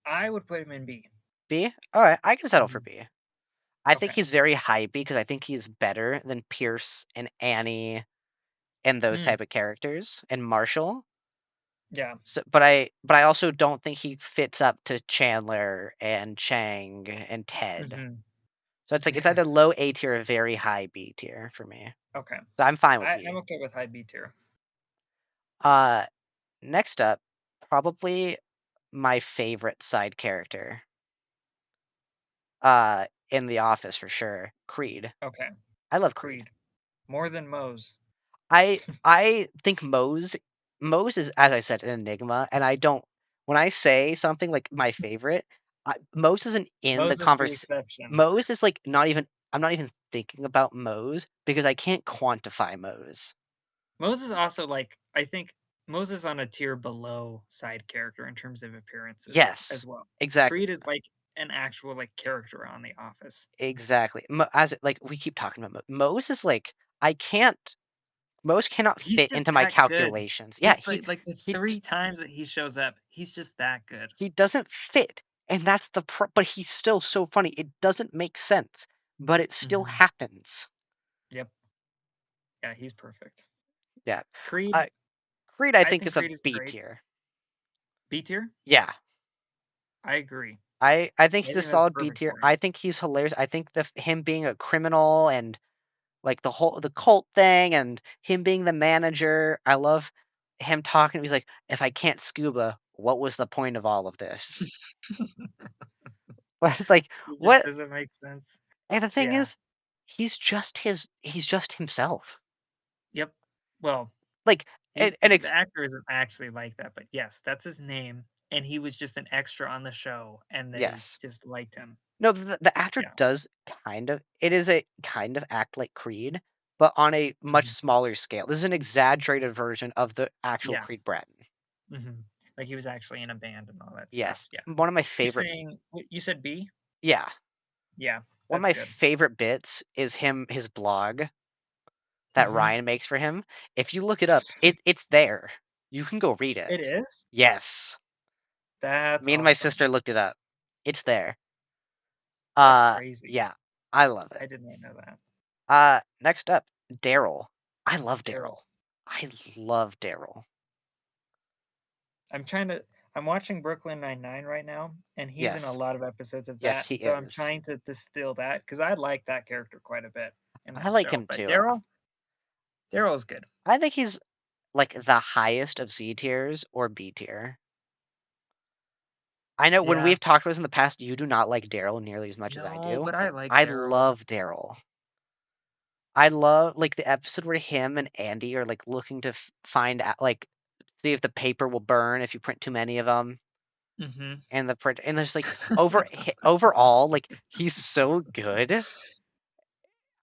I would put him in B. B? All right, I can settle for Mhm. B. I think Okay. he's very high B because I think he's better than Pierce and Annie and those Mm, type of characters and Marshall. yeah. So, but I also don't think he fits up to Chandler and Chang and Ted. Mhm. So it's like it's either low A tier or very high B tier for me. Okay. So I'm fine with I'm B. okay with high B tier. Uh, next up, probably my favorite side character. In The Office for sure, Creed. Okay. I love Creed. Creed. More than Moe's. I think Mose is, as I said, an enigma, and I don't. When I say something like my favorite, Mose isn't in the Moe's is the convers. exception. Mose is like not even. I'm not even thinking about Mose because I can't quantify Mose. Moe's is also like I think Moe's is on a tier below side character in terms of appearances Yes, as well. exactly, Creed is like an actual like character on The Office. exactly. As like we keep talking about Mose is like I can't. Mose cannot He's fit just into my that good. calculations. Yeah, Just like the he 3 times that he shows up, he's just that good. He doesn't fit, and that's but he's still so funny. It doesn't make sense, but it still Mhm. happens. Yep. Yeah, he's perfect. Yeah. Creed, Uh, Creed, I I think, think is a Creed is B great. tier. B tier? Yeah. I agree. I think I he's a think that's solid B perfect tier. for him. I think he's hilarious. I think him being a criminal and like the cult thing and him being the manager. I love him talking. He's like, if I can't scuba, what was the point of all of this? But it's like, It just what? doesn't make sense. And the thing Yeah. is, he's just himself. Yep. Well, Like, he's and the actor isn't actually like that, but yes, that's his name, and he was just an extra on the show, and they yes. just liked him. No, the actor Yeah. does kind of it is a kind of act like Creed, but on a much Mhm. smaller scale. This is an exaggerated version of the actual Yeah. Creed Bratton. Mhm. Like, he was actually in a band and all that stuff, Yes. yeah. One of my You're favorite saying you said B? yeah. Yeah, One of that's my good. favorite bits is his blog that Mhm. Ryan makes for him. If you look it up, it's there. You can go read it. It is? Yes. That's Me and my awesome. sister looked it up. It's there. That's crazy. Yeah. I love it. I did not know that. Next up, Daryl. I love Daryl. Daryl. I love Daryl. I'm trying to I'm watching Brooklyn Nine-Nine right now, and he's in a Yes. lot of episodes of Yes, that, he and so I'm is. trying to distill that because I like that character quite a bit in I that like show, him but too. Daryl's good. I think he's like the highest of C tiers or B tier. I know when Yeah. we've talked about this in the past, you do not like Daryl nearly as much as I No, do. but I like I Daryl. love Daryl. I love like the episode where him and Andy are like looking to find out, like, see if the paper will burn if you print too many of them, Mhm. and the print, and there's like overall, like he's so good.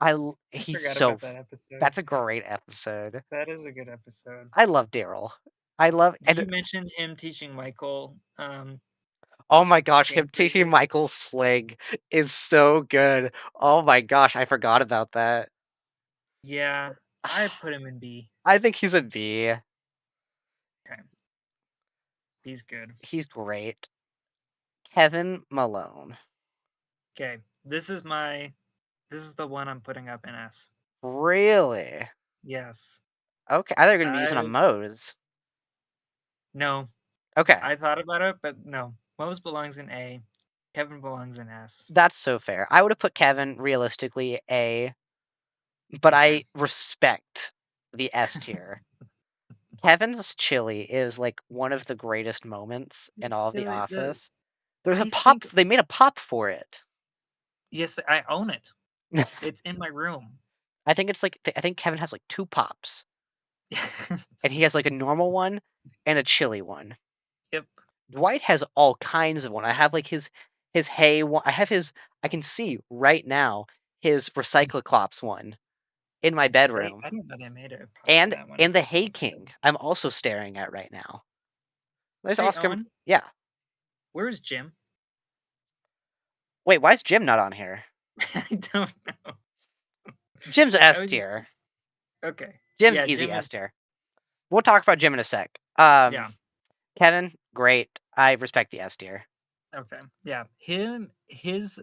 I He's forgot so about that episode. that's a great episode. That is a good episode. I love Daryl. I love Did and you mention him teaching Michael, oh my gosh, him game teaching tables? Michael Sling is so good. Oh my gosh, I forgot about that. Yeah, I'd put him in B. I think he's a B. Okay, B's good. He's great. Kevin Malone. Okay, this is the one I'm putting up in S. Really? Yes. Okay, I thought you were gonna be using a I Mose. no, Okay, I thought about it, but no. Mose belongs in A. Kevin belongs in S. that's so fair. I would have put Kevin realistically A, but Okay. I respect the S tier. Kevin's chili is like one of the greatest moments in It's all of The really Office. There's a I pop. think They made a pop for it. yes, I own it. It's in my room. I think it's like I think Kevin has like two pops, and he has like a normal one and a chili one. Yep. Dwight has all kinds of one. I have like his hay one. I have his. I can see right now his Recycloclops one in my bedroom, I didn't know they made a pop for and that one. and the Hay Sounds King. good. I'm also staring at right now. There's Hey, Oscar. Owen, Yeah. where's Jim? Wait, why is Jim not on here? I don't know. Jim's I S was just tier. okay. Jim's Yeah, easy Jim S is tier. We'll talk about Jim in a sec. yeah. Kevin, great. I respect the S tier. Okay. Yeah. His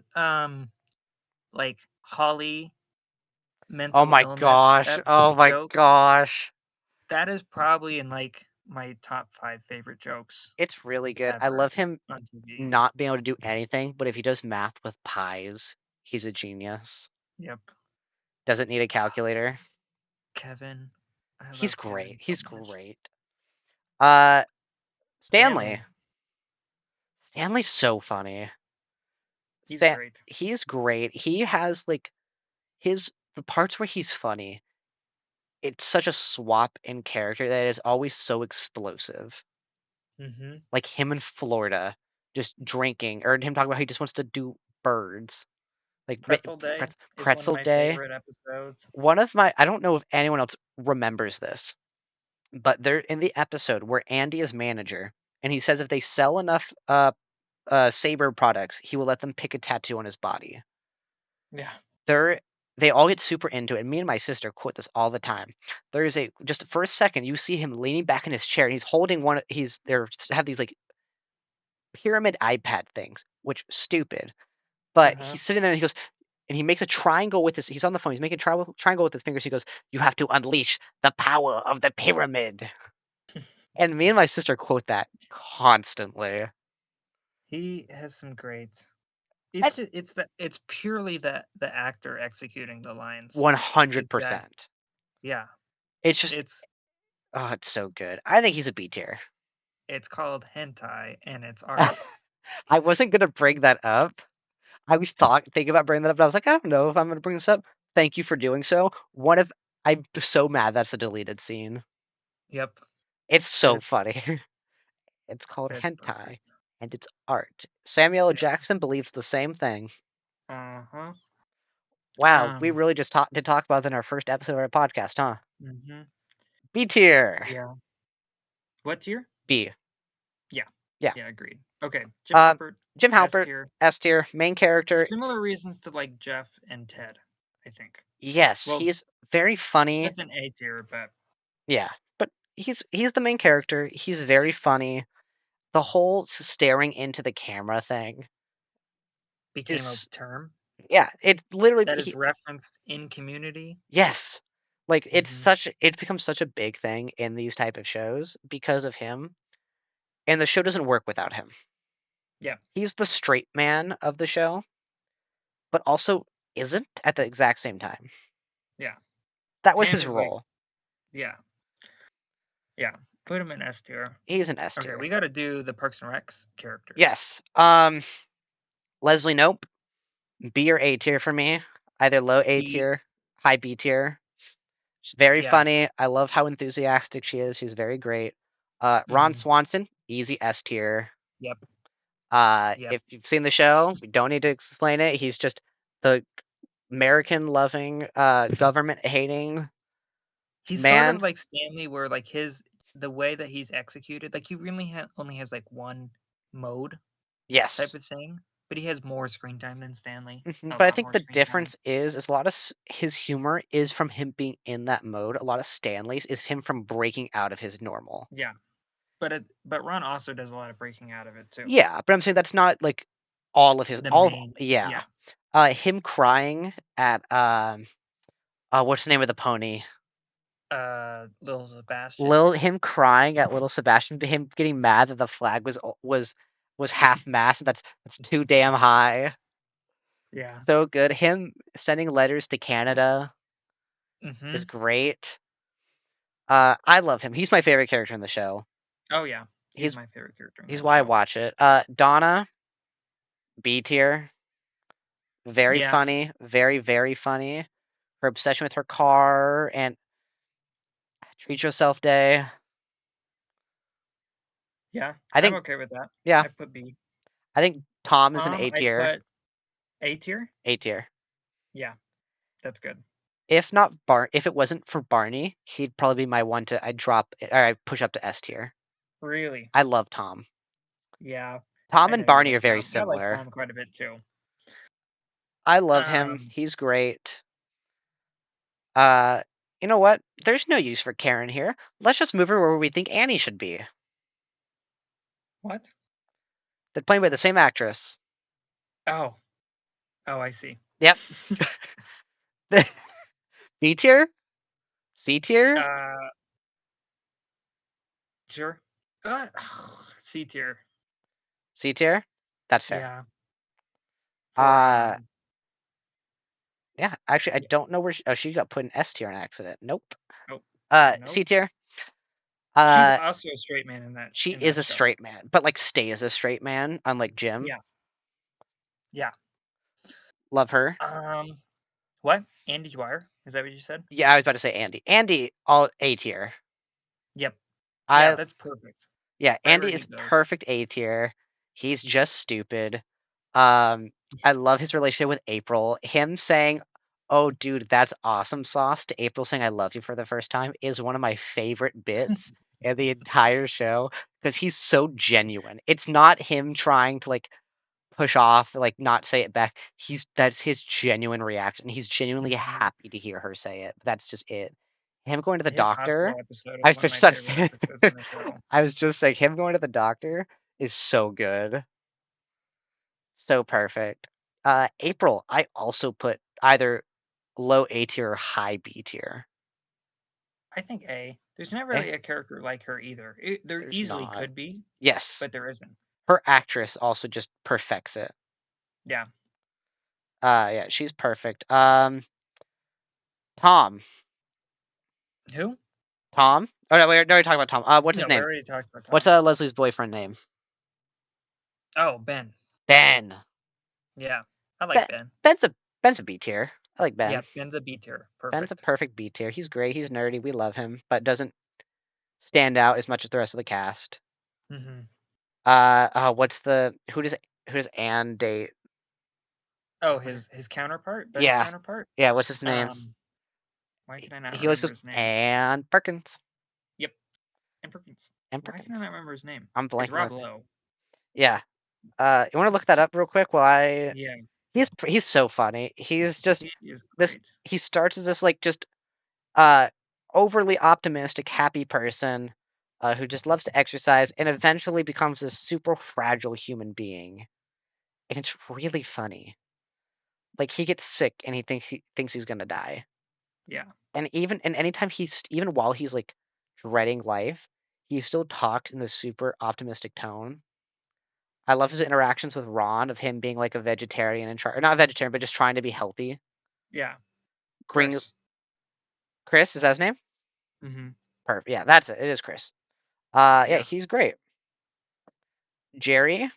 like Holly Oh mental my illness gosh. Oh my joke, gosh. that is probably in like my top 5 favorite jokes It's really good. I ever love him on TV. not being able to do anything, but if he does math with pies, he's a genius. Yep. Doesn't need a calculator. Kevin. I He's love great. Kevin so He's much. great. Uh, Stanley. Stanley. Stanley's so funny. He's great. He's great. He has like the parts where he's funny. It's such a swap in character that is always so explosive. Mhm. Like him in Florida, just drinking, or him talking about how he just wants to do birds. Like Pretzel Day is one of pretzel my day. favorite episodes. I don't know if anyone else remembers this, but they're in the episode where Andy is manager, and he says if they sell enough Saber products, he will let them pick a tattoo on his body. Yeah. They're they all get super into it, and me and my sister quote this all the time. There is a just for a second you see him leaning back in his chair, and he's holding one. He's there have these like pyramid iPad things, which stupid. But Uh-huh. he's sitting there and he goes, and he makes a triangle with his. He's on the phone. He's making a triangle with his fingers. He goes, "You have to unleash the power of the pyramid." And me and my sister quote that constantly. He has some great At it's purely the actor executing the lines. one hundred It's that percent. yeah. It's just It's it's so good. I think he's a B tier. it's called hentai and it's art. I wasn't gonna bring that up. I was thinking about bringing that up, but I was like, I don't know if I'm gonna bring this up. Thank you for doing so. I'm so mad that's a deleted scene. Yep. It's so It's funny. It's called it's hentai, perfect. and it's art. Samuel L. Yeah. Jackson believes the same thing. Uh-huh. Wow, we Um, really just talk about that in our first episode of our podcast, huh? mhm. B tier. Yeah. What tier? B. Yeah. Yeah. Yeah, agreed. Okay, Jim Uh, Halpert, Jim S Halpert, tier. S tier. Main character. Similar reasons to like Jeff and Ted, I think. Yes, Well, he's very funny. Ted's an A tier, but Yeah, but he's the main character. He's very funny. The whole staring into the camera thing became a is term yeah. It literally that is referenced in Community. yes. Like Mhm. it's become such a big thing in these type of shows because of him, and the show doesn't work without him. Yeah. He's the straight man of the show, but also isn't at the exact same time. Yeah. That was Him his is like role. yeah. Yeah. Put him in S tier. He's an S Okay, tier. we got to do the Parks and Recs characters. Yes. Leslie Nope, B or A tier for me. Either low A B, tier, high B tier. She's very yeah. funny. I love how enthusiastic she is. She's very great. Ron Hmm. Swanson, easy S tier. Yep. Yep. If you've seen the show, we don't need to explain it. He's just the American loving, government hating He's sort of man. like Stanley, where like the way that he's executed, like he really only has like one mode type Yes. of thing, but he has more screen time than Stanley. Mhm, A but I lot think more the screen time. difference is a lot of his humor is from him being in that mode. A lot of Stanley's is him from breaking out of his normal. Yeah, but Ron also does a lot of breaking out of it too. Yeah, but I'm saying that's not like all of his The all of main, yeah. yeah, Him crying at what's the name of the pony? Little Sebastian. Lil him crying at little Sebastian, him getting mad that the flag was half mast. That's too damn high. Yeah. So good. Him sending letters to Canada is Hmm. great. I love him. He's my favorite character in the show. Oh yeah, he's He's my favorite character in he's that why I show. watch it. Donna, B tier, very Yeah, funny, very very funny. Her obsession with her car and treat yourself day. yeah, I I'm think okay with that. yeah, I put B. I think Tom is an A I tier, put A tier. A tier. Yeah, that's good. If not if it wasn't for Barney, he'd probably be my one to I'd drop or I'd push up to S tier. Really. I love Tom. Yeah, Tom I and know you Barney like are very Tom. I like similar. Tom quite a bit too. I love him. Um, He's great. Uh, you know what? There's no use for Karen here. Let's just move her where we think Annie should be. what? They're played by the same actress. Oh, oh, I see. Yep. B tier? C tier? uh, sure. Uh, C tier. C tier? That's fair. Yeah. For Uh, yeah. Actually, I yeah. don't know where she got put in S tier on accident. Nope. Oh, C nope. tier. She's Uh, also a straight man she in is that a show. straight man, but like stays a straight man, unlike Jim. Yeah. Yeah. Love her. What? Andy Dwyer? Is that what you said? Yeah, I was about to say Andy. Andy, all A tier. Yep. Yeah, I that's perfect. Yeah, Wherever Andy he is goes. perfect A tier. He's just stupid. Um, I love his relationship with April. Him saying, "Oh, dude, that's awesome sauce," to April saying, "I love you" for the first time is one of my favorite bits in the entire show because he's so genuine. It's not him trying to like push off, like not say it back. That's his genuine reaction. He's genuinely Mhm. happy to hear her say it. That's just it. Him going to the His doctor. hospital episode I is was one of my just about to favorite say, episodes in the show. I was just like him going to the doctor is so good. So perfect. April, I also put either low A tier or high B tier. I think A. There's not Eh, really a character like her either. There there's easily not. could be, Yes, but there isn't. her actress also just perfects it. Yeah. Yeah, she's perfect. Tom. Who? Tom? Oh no, we already talked about Tom. What's his No, we name? already talked about What's Tom. Leslie's boyfriend name? Oh, Ben. Ben. Yeah. I Ben like Ben. Ben's a Ben's a B tier. I like Yeah, Ben. Ben's a B tier. Ben's a Perfect. perfect B tier. He's great. He's nerdy. We love him, but doesn't stand out as much as the rest of the cast. Hmm. What's the who does Anne date? Oh, What's his, his counterpart? Ben's yeah, counterpart? yeah. What's his name? Um, why can I not He always remember goes his name? Anne Perkins. Yep. And Perkins. Anne Why can I Perkins. not remember his name? I'm It's blanking on Rob his name. Lowe. Yeah. You want to look that up real quick while I? Yeah, He's so funny. He's just he is this. great. He starts as this like just uh overly optimistic, happy person who just loves to exercise and eventually becomes this super fragile human being. And it's really funny. Like he gets sick and he thinks he's gonna die. Yeah, And anytime even while he's like dreading life, he still talks in this super optimistic tone. I love his interactions with Ron of him being like a vegetarian and not a vegetarian, but just trying to be healthy. yeah. Bring Chris. Chris, is that his name? Hmm. Perfect. Yeah, that's it. It is Chris. Yeah, Yeah. he's great. Jerry,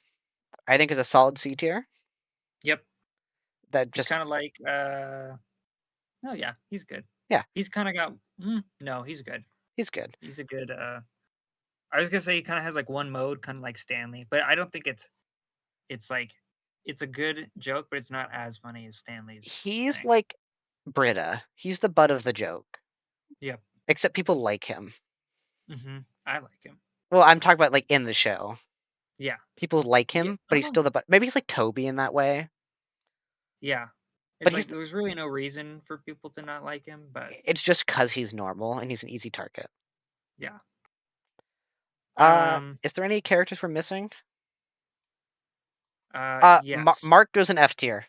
I think is a solid C tier. Yep. That He's just kind of like oh yeah, he's good. yeah, He's kind of got no, he's good. he's good. He's a good I was gonna say he kind of has like one mode, kind of like Stanley, but I don't think it's like it's a good joke, but it's not as funny as Stanley's He's thing. like Britta. He's the butt of the joke, Yep. except people like him. I like him. Well, I'm talking about like in the show. Yeah. People like Yeah. him, but he's Oh, still the butt. Maybe he's like Toby in that way, yeah. but It's like there's really no reason for people to not like him, but it's just because he's normal and he's an easy target. yeah. Um. Is there any characters we're missing? Yes. Mark goes in F tier.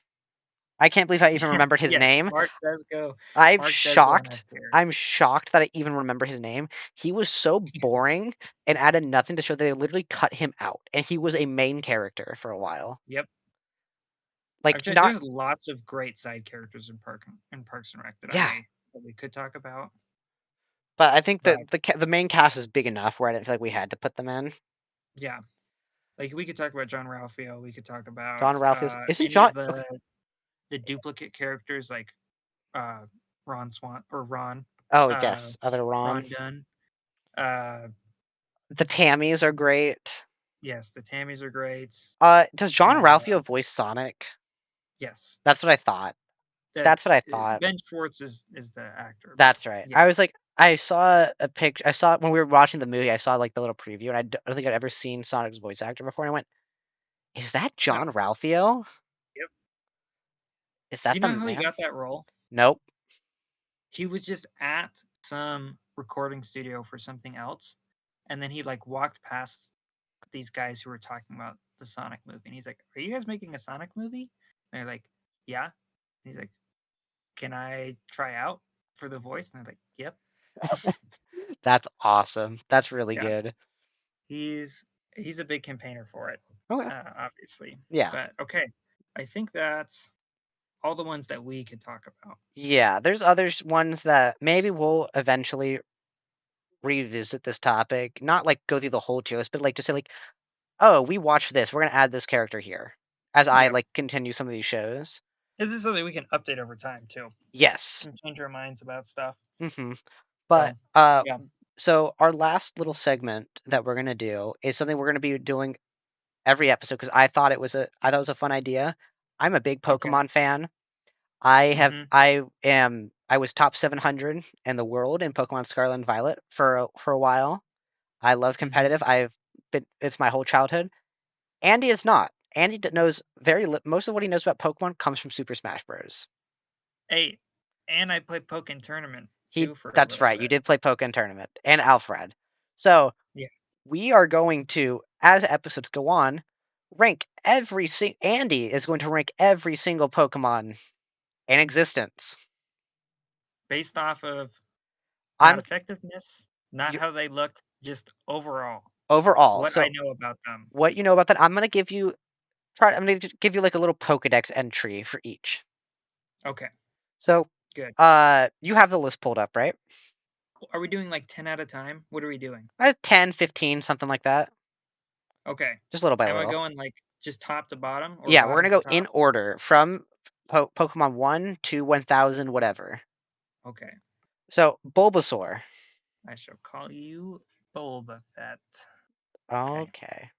I can't believe I even Yeah. remembered his Yes. name. I'm Mark does go in F shocked. tier. I'm shocked that I even remember his name. He was so boring and added nothing to show that they literally cut him out, and he was a main character for a while. Yep. Like I've tried. not There's lots of great side characters in Parks and Rec yeah, that we could talk about, but I think that but the main cast is big enough where I didn't feel like we had to put them in. yeah, like we could talk about John Ralphio. We could talk John about Ralphio's isn't any of John okay. the duplicate characters like uh, Ron Swan or Oh uh, yes, other Ron. Ron Dunn. Uh, The Tammys are great. yes, the Tammys are great. Does John Uh, Ralphio voice Sonic? yes, That's what I thought. that That's what I thought. Ben Schwartz is the actor, but That's right. yeah, I was like, I saw a picture. I saw it when we were watching the movie. I saw like the little preview, and I don't think I'd ever seen Sonic's voice actor before. And I went, "Is that no, John Ralphio? yep. Is Do that you the know how he man?" got that role? Nope. He was just at some recording studio for something else, and then he like walked past these guys who were talking about the Sonic movie, and he's like, "Are you guys making a Sonic movie?" And they're like, "Yeah." And he's like, "Can I try out for the voice?" And they're like, "Yep." That's awesome. That's really Yeah, good. he's he's a big campaigner for it, Okay. obviously. Yeah. But okay, I think that's all the ones that we could talk about. Yeah. There's others ones that maybe we'll eventually revisit this topic. Not like go through the whole tier list, but like to say like, oh, we watched this. We're gonna add this character here as I Yeah, like continue some of these shows. this is something we can update over time too. Yes. Can change our minds about stuff. hmm So But yeah. so our last little segment that we're gonna do is something we're gonna be doing every episode because I thought it was a fun idea. I'm a big Okay. Pokemon fan. Mhm. I was top 700 in the world in Pokemon Scarlet and Violet for a while. I love Mhm. competitive. I've been it's my whole childhood. Andy is not. Knows most of what he knows about Pokemon comes from Super Smash Bros. Hey, and I played Pokken Tournament He too for a That's little right. You bit. did play Pokemon Tournament and Alfred. So Yeah. we are going to, as episodes go on, Andy is going to rank every single Pokemon in existence. Based off of not I'm effectiveness, not you, how they look, just overall overall. what I So know about them. what you know about that? I'm gonna give you like a little Pokedex entry for each. Okay, So, good. you have the list pulled up, right? Are we doing like 10 at a time? What are we doing? 10, 15, something like that. Okay. Just little by Am I little. going like just top to bottom or Yeah, we're bottom gonna to go top? in order from Pokemon 1 to 1000, whatever. Okay. So, Bulbasaur. I shall call you Bulba Fett. Okay. Okay.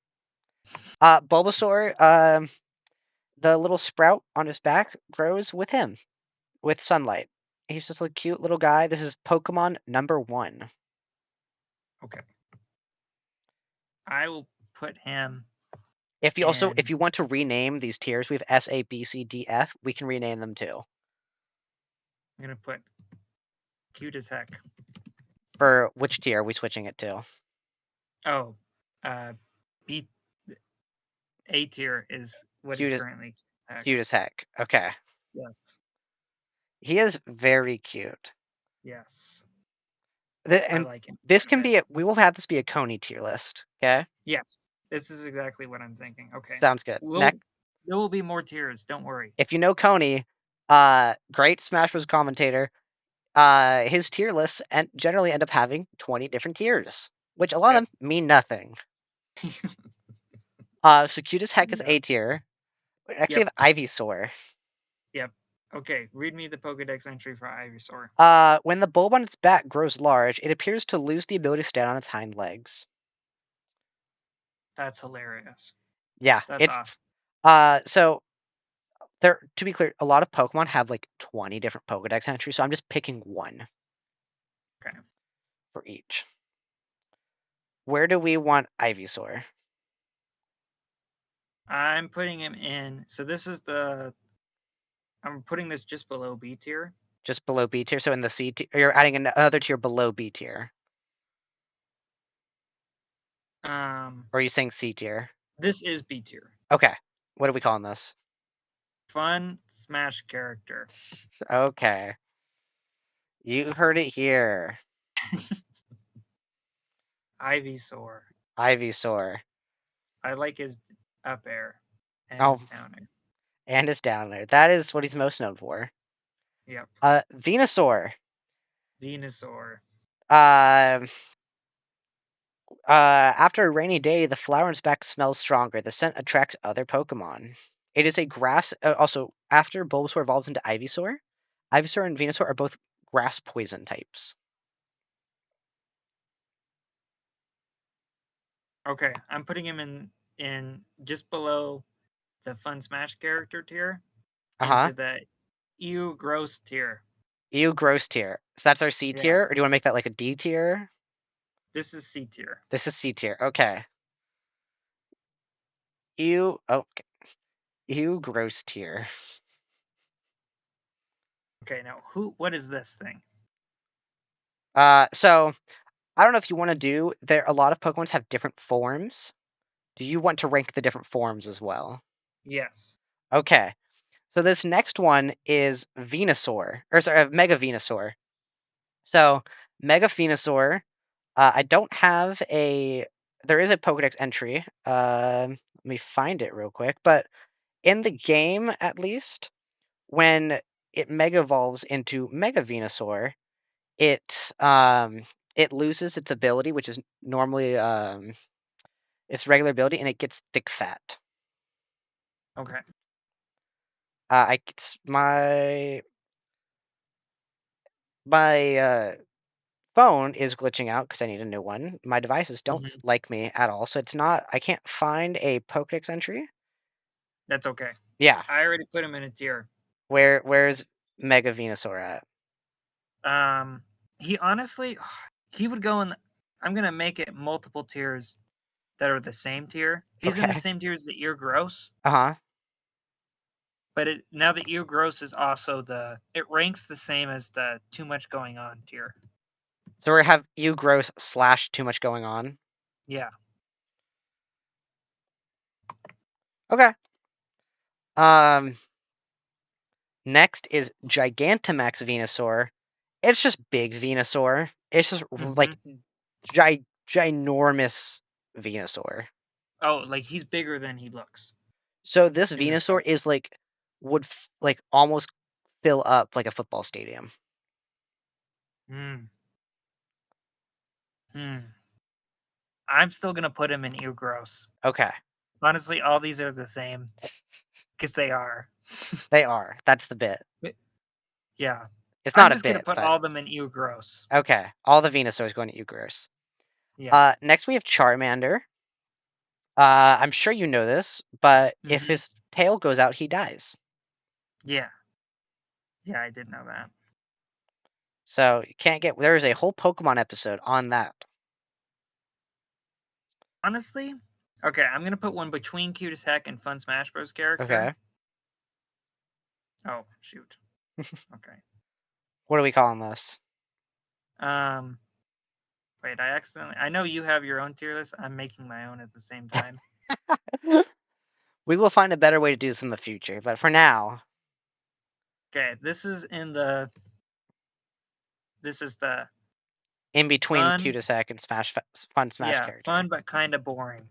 Bulbasaur, the little sprout on his back grows with him, with sunlight. He's just a cute little guy. This is Pokemon number 1. Okay. I will put him If in. you want to rename these tiers, we have S, A, B, C, D, F. We can rename them too. I'm gonna put cute as heck. For which tier are we switching it to? Oh, uh, B A tier is what is Cute as currently heck. cute as heck. Okay. Yes. He is very cute. Yes. I And like him this quite a can bit. be we will have this be a Coney tier list. Okay? Yes. This is exactly what I'm thinking. Okay. Sounds good. We'll Next, there will be more tiers. Don't worry. if you know Coney, great Smash Bros commentator. His tier lists and generally end up having 20 different tiers. which a lot of Yep. them mean nothing. So cute as heck is Yeah. A tier. Next we Yep. have Ivysaur. Yep. Okay, read me the Pokedex entry for Ivysaur. When the bulb on its back grows large, it appears to lose the ability to stand on its hind legs. That's hilarious. Yeah, That's it's awesome. so there. To be clear, a lot of Pokemon have like 20 different Pokedex entries, so I'm just picking one Okay. for each. Where do we want Ivysaur? I'm putting him in. So this is the I'm putting this just below B tier. Just below B tier, so in the C tier. You're adding another tier below B tier, Um or are you saying C tier? this is B tier. Okay, what are we calling this? Fun Smash character. Okay, you heard it here. Ivysaur. Ivysaur. I like his up air and Oh, his down air. and it's down there. That is what he's most known for. Yep. Venusaur. Venusaur. Um, after a rainy day, the flower on its back smells stronger. The scent attracts other Pokemon. It is a grass. Also, after Bulbasaur evolves into Ivysaur, Ivysaur and Venusaur are both grass poison types. Okay, I'm putting him in just below the Fun Smash character tier Uh huh. into the ew gross tier. Ew, gross tier. So that's our C Yeah, tier, or do you want to make that like a D tier? this is C tier. This is C tier. Okay. Ew. Oh, okay. Ew, gross tier. Okay, now what is this thing? So I don't know if you want to do there. A lot of Pokemons have different forms. Do you want to rank the different forms as well? Yes. Okay. So this next one is Venusaur, or sorry, Mega Venusaur. So Mega Venusaur, I don't have a. There is a Pokedex entry. Let me find it real quick. But in the game, at least, when it Mega evolves into Mega Venusaur, it it loses its ability, which is normally its regular ability, and it gets thick fat. Okay. My phone is glitching out because I need a new one. My devices don't Mhm. like me at all, so it's not. I can't find a Pokedex entry. That's okay. Yeah, I already put him in a tier. where's Mega Venusaur at? Um, he honestly, he would go in. I'm gonna make it multiple tiers that are the same tier. He's in the Okay. same tier as the ear gross, Uh huh. but now the ear gross is also it ranks the same as the too much going on tier. So we have you gross slash too much going on. Yeah. Okay. Um. Next is Gigantamax Venusaur. It's just big Venusaur. It's just like Hmm. ginormous Venusaur. Oh, like he's bigger than he looks So this in this Venusaur photo. is like like almost fill up like a football stadium. Hmm. Hmm. I'm still gonna put him in ear gross. Okay, Honestly, all these are the same because they are. they are. That's the bit. But yeah, It's I'm not a just gonna bit, put but all of them in ear gross. okay. All the Venusaurs going to Eucharist. Yeah. Next we have Charmander. I'm sure you know this, but if Hmm. his tail goes out, he dies. Yeah. Yeah, I did know that. So you can't get. There is a whole Pokemon episode on that. Honestly, okay, I'm gonna put one between Cute as Heck and Fun Smash Bros. Character. Okay. Oh shoot. Okay. What are we calling this? Um. Wait, I accidentally. I know you have your own tier list. I'm making my own at the same time. We will find a better way to do this in the future, but for now, Okay, this is in the. This is the in between fun. cutest heck and fun Smash Yeah, character. fun but kind of boring.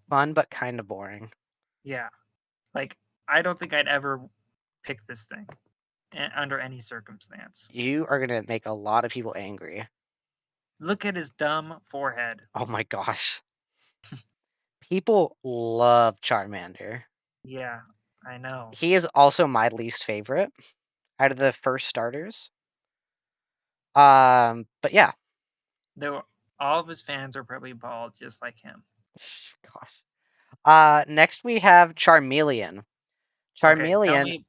Fun but kind of boring. Yeah, like I don't think I'd ever pick this thing under any circumstance. You are gonna make a lot of people angry. Look at his dumb forehead. Oh my gosh. People love Charmander. Yeah, I know. He is also my least favorite out of the first starters. But yeah. Though all of his fans are probably bald, just like him. Gosh. Next we have Charmeleon. Okay, tell Charmeleon, me.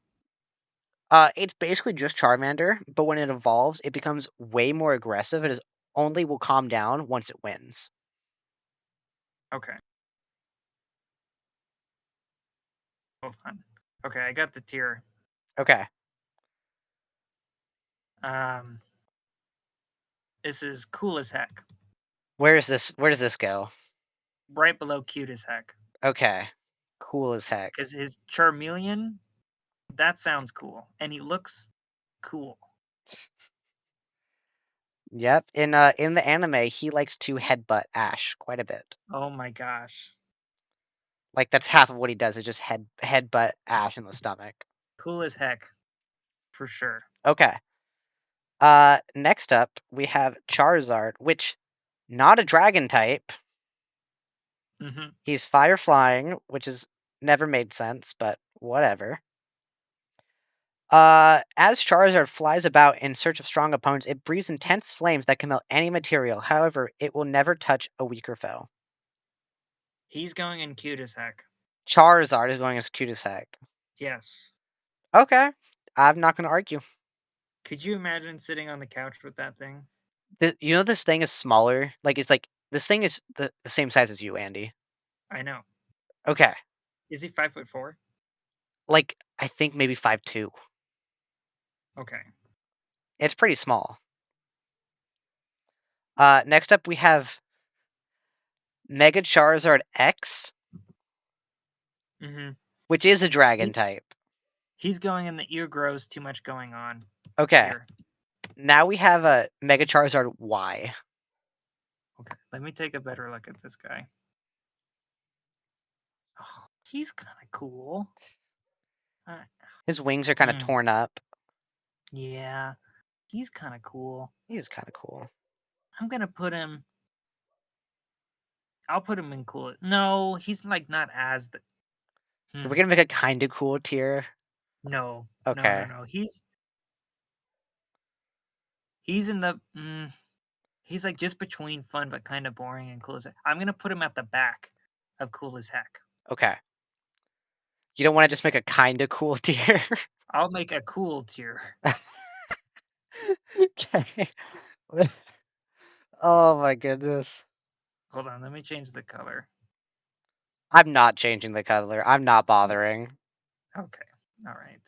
it's basically just Charmander, but when it evolves, it becomes way more aggressive. It is only will calm down once it wins. Okay, hold on. Okay, I got the tier. Okay. Um, this is cool as heck. Where does this go? Right below cute as heck. Okay. Cool as heck. Because his Charmeleon, that sounds cool. And he looks cool. Yep. In the anime, he likes to headbutt Ash quite a bit. Oh my gosh. Like that's half of what he does is just headbutt Ash in the stomach. Cool as heck, for sure. Okay. Next up we have Charizard, which not a dragon type. Hmm. He's fire flying, which has never made sense, but whatever. As Charizard flies about in search of strong opponents, it breathes intense flames that can melt any material. However, it will never touch a weaker foe. He's going in cute as heck. Charizard is going as cute as heck. Yes. Okay, I'm not going to argue. Could you imagine sitting on the couch with that thing? You know this thing is smaller. Like it's like this thing is the same size as you, Andy. I know. Okay, Is he 5'4"? like I think maybe 5'2". Okay. It's pretty small. Next up we have Mega Charizard X, Hmm. which is a dragon He, type. he's going in the ear grows too much going on Okay, tier. now we have a Mega Charizard Y. Okay. Let me take a better look at this guy. Oh, he's kind of cool. Uh, His wings are kind of mm, torn up. yeah. He's kind of cool. He's kind of cool. I'm gonna put him. I'll put him in cool. No, he's like not as the. We're Hmm. gonna make a kind of cool tier. No, no, no, Okay. no. He's in the. He's like just between fun but kind of boring and cool as heck. I'm gonna put him at the back of cool as heck. Okay. You don't want to just make a kind of cool tier. I'll make a cool tier. Okay. Oh my goodness. Hold on, let me change the color. I'm not changing the color. I'm not bothering. Okay, all right.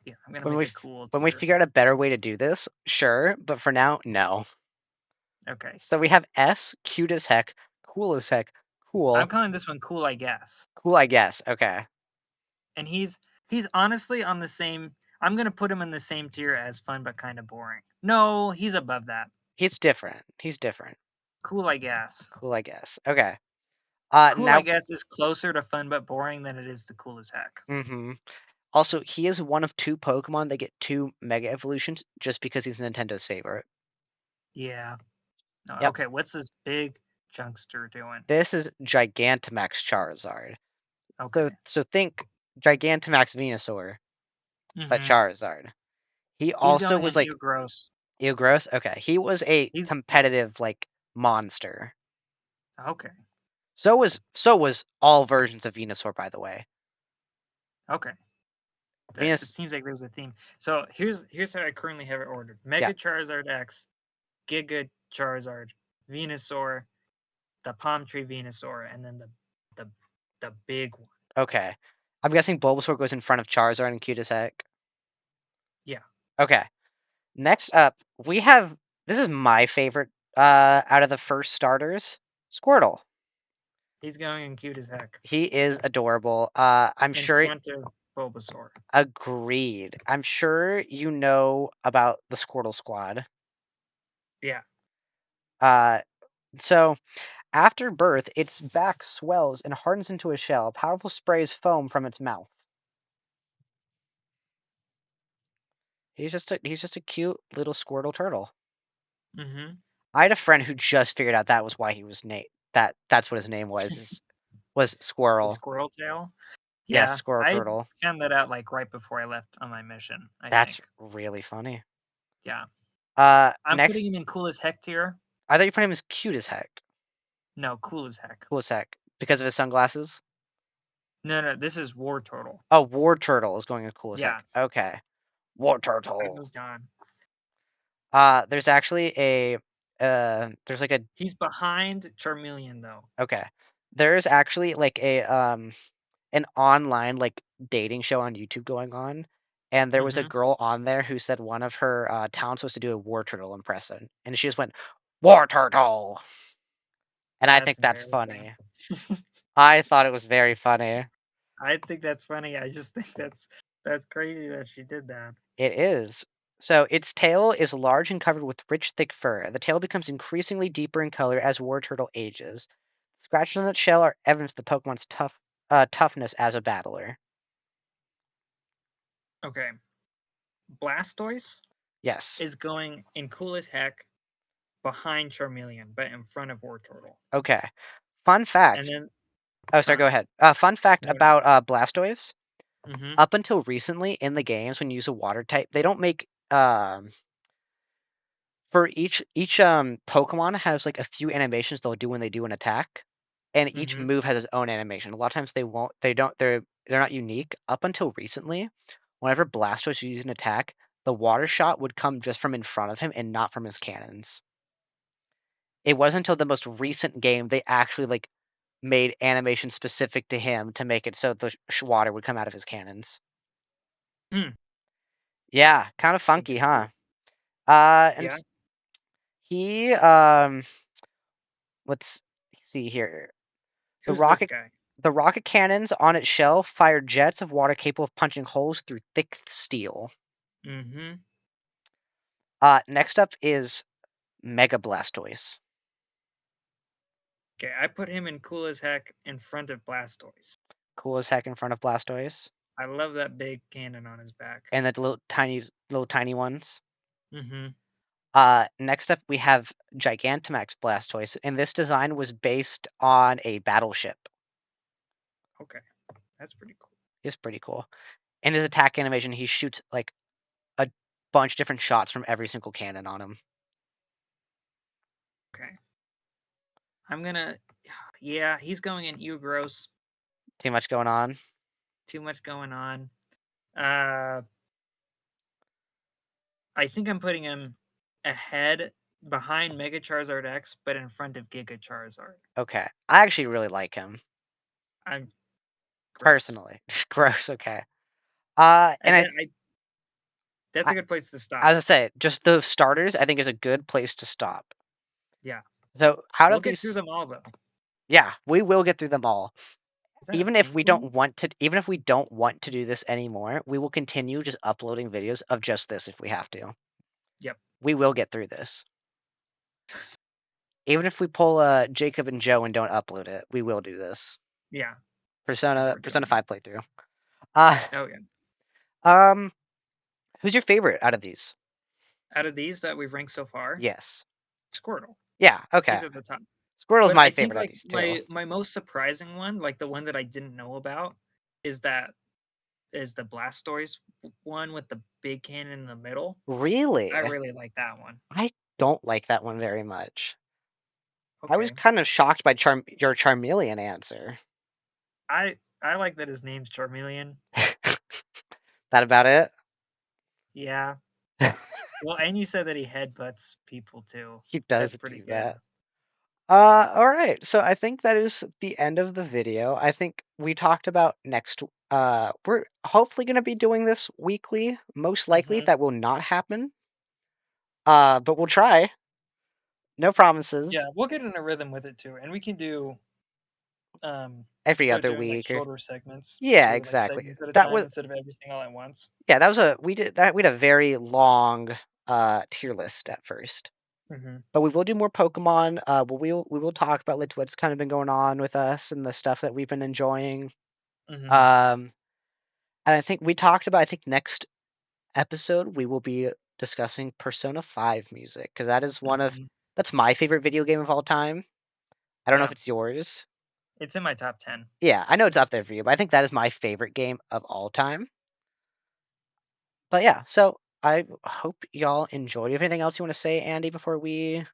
Yeah, I'm gonna When we make a f- cool when we tier. figure out a better way to do this, sure, but for now, no. Okay, So we have S, cute as heck, I'm cool, calling this one cool, I guess. cool, I guess. Okay. And he's honestly on the same. I'm gonna put him in the same tier as fun but kind of boring. No, he's above that. He's different. He's different. Cool, I guess. Cool, I guess. Okay. Cool, I Now, guess, is closer to fun but boring than it is to cool as heck. mm-hmm. Also, he is one of two Pokemon that get two Mega Evolutions just because he's Nintendo's favorite. Yeah. No, Yep. okay, what's this big chunkster doing? This is Gigantamax Charizard. So, Okay. so think Gigantamax Venusaur, but Mm-hmm. Charizard. He He's also going was in like ear gross. ew gross. Okay, he was a He's competitive like monster. okay. So was all versions of Venusaur, by the way. Okay. That it Venus. seems like there's a theme. So here's how I currently have it ordered: Yeah. Mega Charizard X, Giga Charizard, Venusaur, the Palm Tree Venusaur, and then the the big one. Okay. I'm guessing Bulbasaur goes in front of Charizard and cute as heck. Yeah, Okay. Next up, we have this is my favorite out of the first starters, Squirtle. he's going in cute as heck He is adorable. I'm in sure front of Bulbasaur. agreed. I'm sure you know about the Squirtle Squad. Yeah, Uh, so after birth, its back swells and hardens into a shell. Powerful sprays foam from its mouth. He's just a cute little Squirtle turtle. mm-hmm. I had a friend who just figured out that was why he was Nate. That's what his name was The Squirrel. squirrel tail? Yes, Yeah, Squirrel I Turtle. found that out, like, right before I left on my mission, I That's think. really funny. Yeah. I'm Next, putting him in cool as heck tier. I thought you put him as cute as heck, No, cool as heck. cool as heck because of his sunglasses. No, no, this is War Turtle. Oh, War Turtle is going as cool as Yeah, heck. Okay, War I Turtle. moved on. There's actually there's like a He's behind Charmeleon, though. okay, there's actually like an online like dating show on YouTube going on, and there was a Mhm. girl on there who said one of her talents was to do a War Turtle impression, and she just went War Turtle, and I That's think that's embarrassing. funny. I thought it was very funny. I think that's funny, I just think that's crazy that she did that. It is. So its tail is large and covered with rich, thick fur. The tail becomes increasingly deeper in color as War Turtle ages. Scratches on its shell are evidence of the Pokemon's toughness as a battler. Okay, Blastoise Yes. is going in cool as heck behind Charmeleon, but in front of War Turtle. Okay. Fun And fact. then Oh, sorry. huh, Go ahead. Fun fact no, no. about Blastoise. Mhm, Up until recently in the games, when you use a water type, they don't make for each Pokemon has like a few animations they'll do when they do an attack, and each mhm. move has its own animation. A lot of times they won't. They don't. They're not unique. Up until recently, whenever Blastoise was using an attack, the water shot would come just from in front of him and not from his cannons. It wasn't until the most recent game they actually like made animation specific to him to make it so the water would come out of his cannons. Hmm, Yeah, kind of I think funky, that's huh? cool. And Yeah, he let's see here. The who's this rocket guy? the rocket cannons on its shell fired jets of water capable of punching holes through thick steel. Mhm. Next up is Mega Blastoise. Okay, I put him in cool as heck in front of Blastoise. Cool as heck in front of Blastoise. I love that big cannon on his back. And the little tiny ones. Mhm. Next up we have Gigantamax Blastoise, and this design was based on a battleship. Okay, that's pretty cool. It's pretty cool. In his attack animation, he shoots like a bunch of different shots from every single cannon on him. Okay, I'm gonna. Yeah, he's going in Gross. Too much going on. Too much going on. Uh, I think I'm putting him ahead behind Mega Charizard X, but in front of Giga Charizard. Okay. I actually really like him. I'm gross. Personally. Gross, okay. I, And that, I That's I a good place to I was stop. gonna say, just the starters, I think is a good place to stop. Yeah, So out we'll of get through these them all though. yeah, we will get through them all. Is that a penguin? Even if we don't want to do this anymore, we will continue just uploading videos of just this if we have to. Yep. We will get through this. Even if we pull Jacob and Joe and don't upload it, we will do this. Yeah, I know Persona we're doing Persona it. 5 playthrough. Uh Oh yeah. um who's your favorite out of these? Out of these that we've ranked so far, Yes. Squirtle. Yeah, okay. He's at the top. Squirtle's But my I think favorite out of like these too. my most surprising one, like the one that I didn't know about, is that is the Blastoise one with the big cannon in the middle. I Really? really like that one. I don't like that one very much. I was Okay. kind of shocked by your Charmeleon answer. I like that his name's Charmeleon. That about it? Yeah. Well, and you said that he headbutts people too. He That's does pretty do good. that. All right. So I think that is the end of the video. I think we talked about next. We're hopefully going to be doing this weekly. Most likely Mhm. that will not happen. But we'll try. No Yeah, promises. we'll get in a rhythm with it too, and we can Every start other doing like week or shorter segments yeah, too, like exactly. segments at a That time was instead of everything all at once. yeah. That was a we did that. We had a very long tier list at first. Mhm. But we will do more Pokemon. But we will talk about like what's kind of been going on with us and the stuff that we've been enjoying. Mhm. Um, and I think we talked about. I think next episode we will be discussing Persona 5 music because that is one of Mhm. That's my favorite video game of all time. I don't know if Yeah, it's yours. it's in my top 10. Yeah, I know it's up there for you, but I think that is my favorite game of all time. But yeah, so I hope y'all enjoyed. You have anything else you want to say, Andy, before we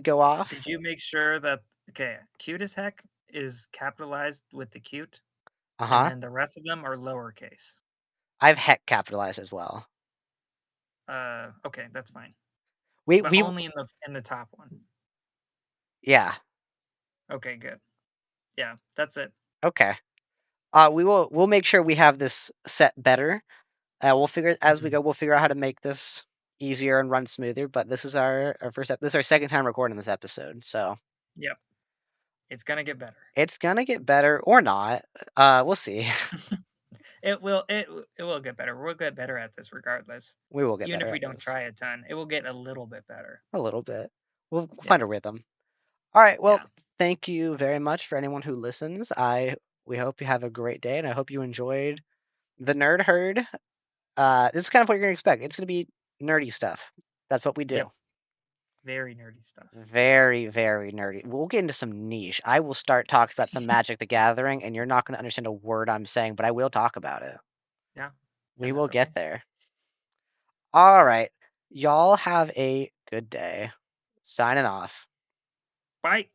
go Did off? you make sure that okay, cute as heck is capitalized with the cute, and Uh-huh. then the rest of them are lowercase? I've heck capitalized as well. Okay, that's fine, but We only in the top one. yeah, Okay, good. Yeah, that's it. okay. We'll make sure we have this set better. We'll figure as we Mhm. go. We'll figure out how to make this easier and run smoother. But this is our first. This is our second time recording this episode, so Yep, it's gonna get better. it's gonna get better or not. We'll see. It will get better. We'll get better at this regardless. We will get Even better if we at don't this try a ton, it will get a little bit better. a little bit. We'll Yeah, find a rhythm. All right. Well, yeah, thank you very much for anyone who listens. We hope you have a great day, and I hope you enjoyed the Nerd Herd. This is kind of what you're gonna expect. It's gonna be nerdy stuff. That's what we do. yep. Very nerdy stuff. Very, very nerdy. We'll get into some niche. I will start talking about some Magic the Gathering, and you're not gonna understand a word I'm saying, but I will talk about it. Yeah, We and will that's get okay. there. All right. Y'all have a good day. Signing off. Bye.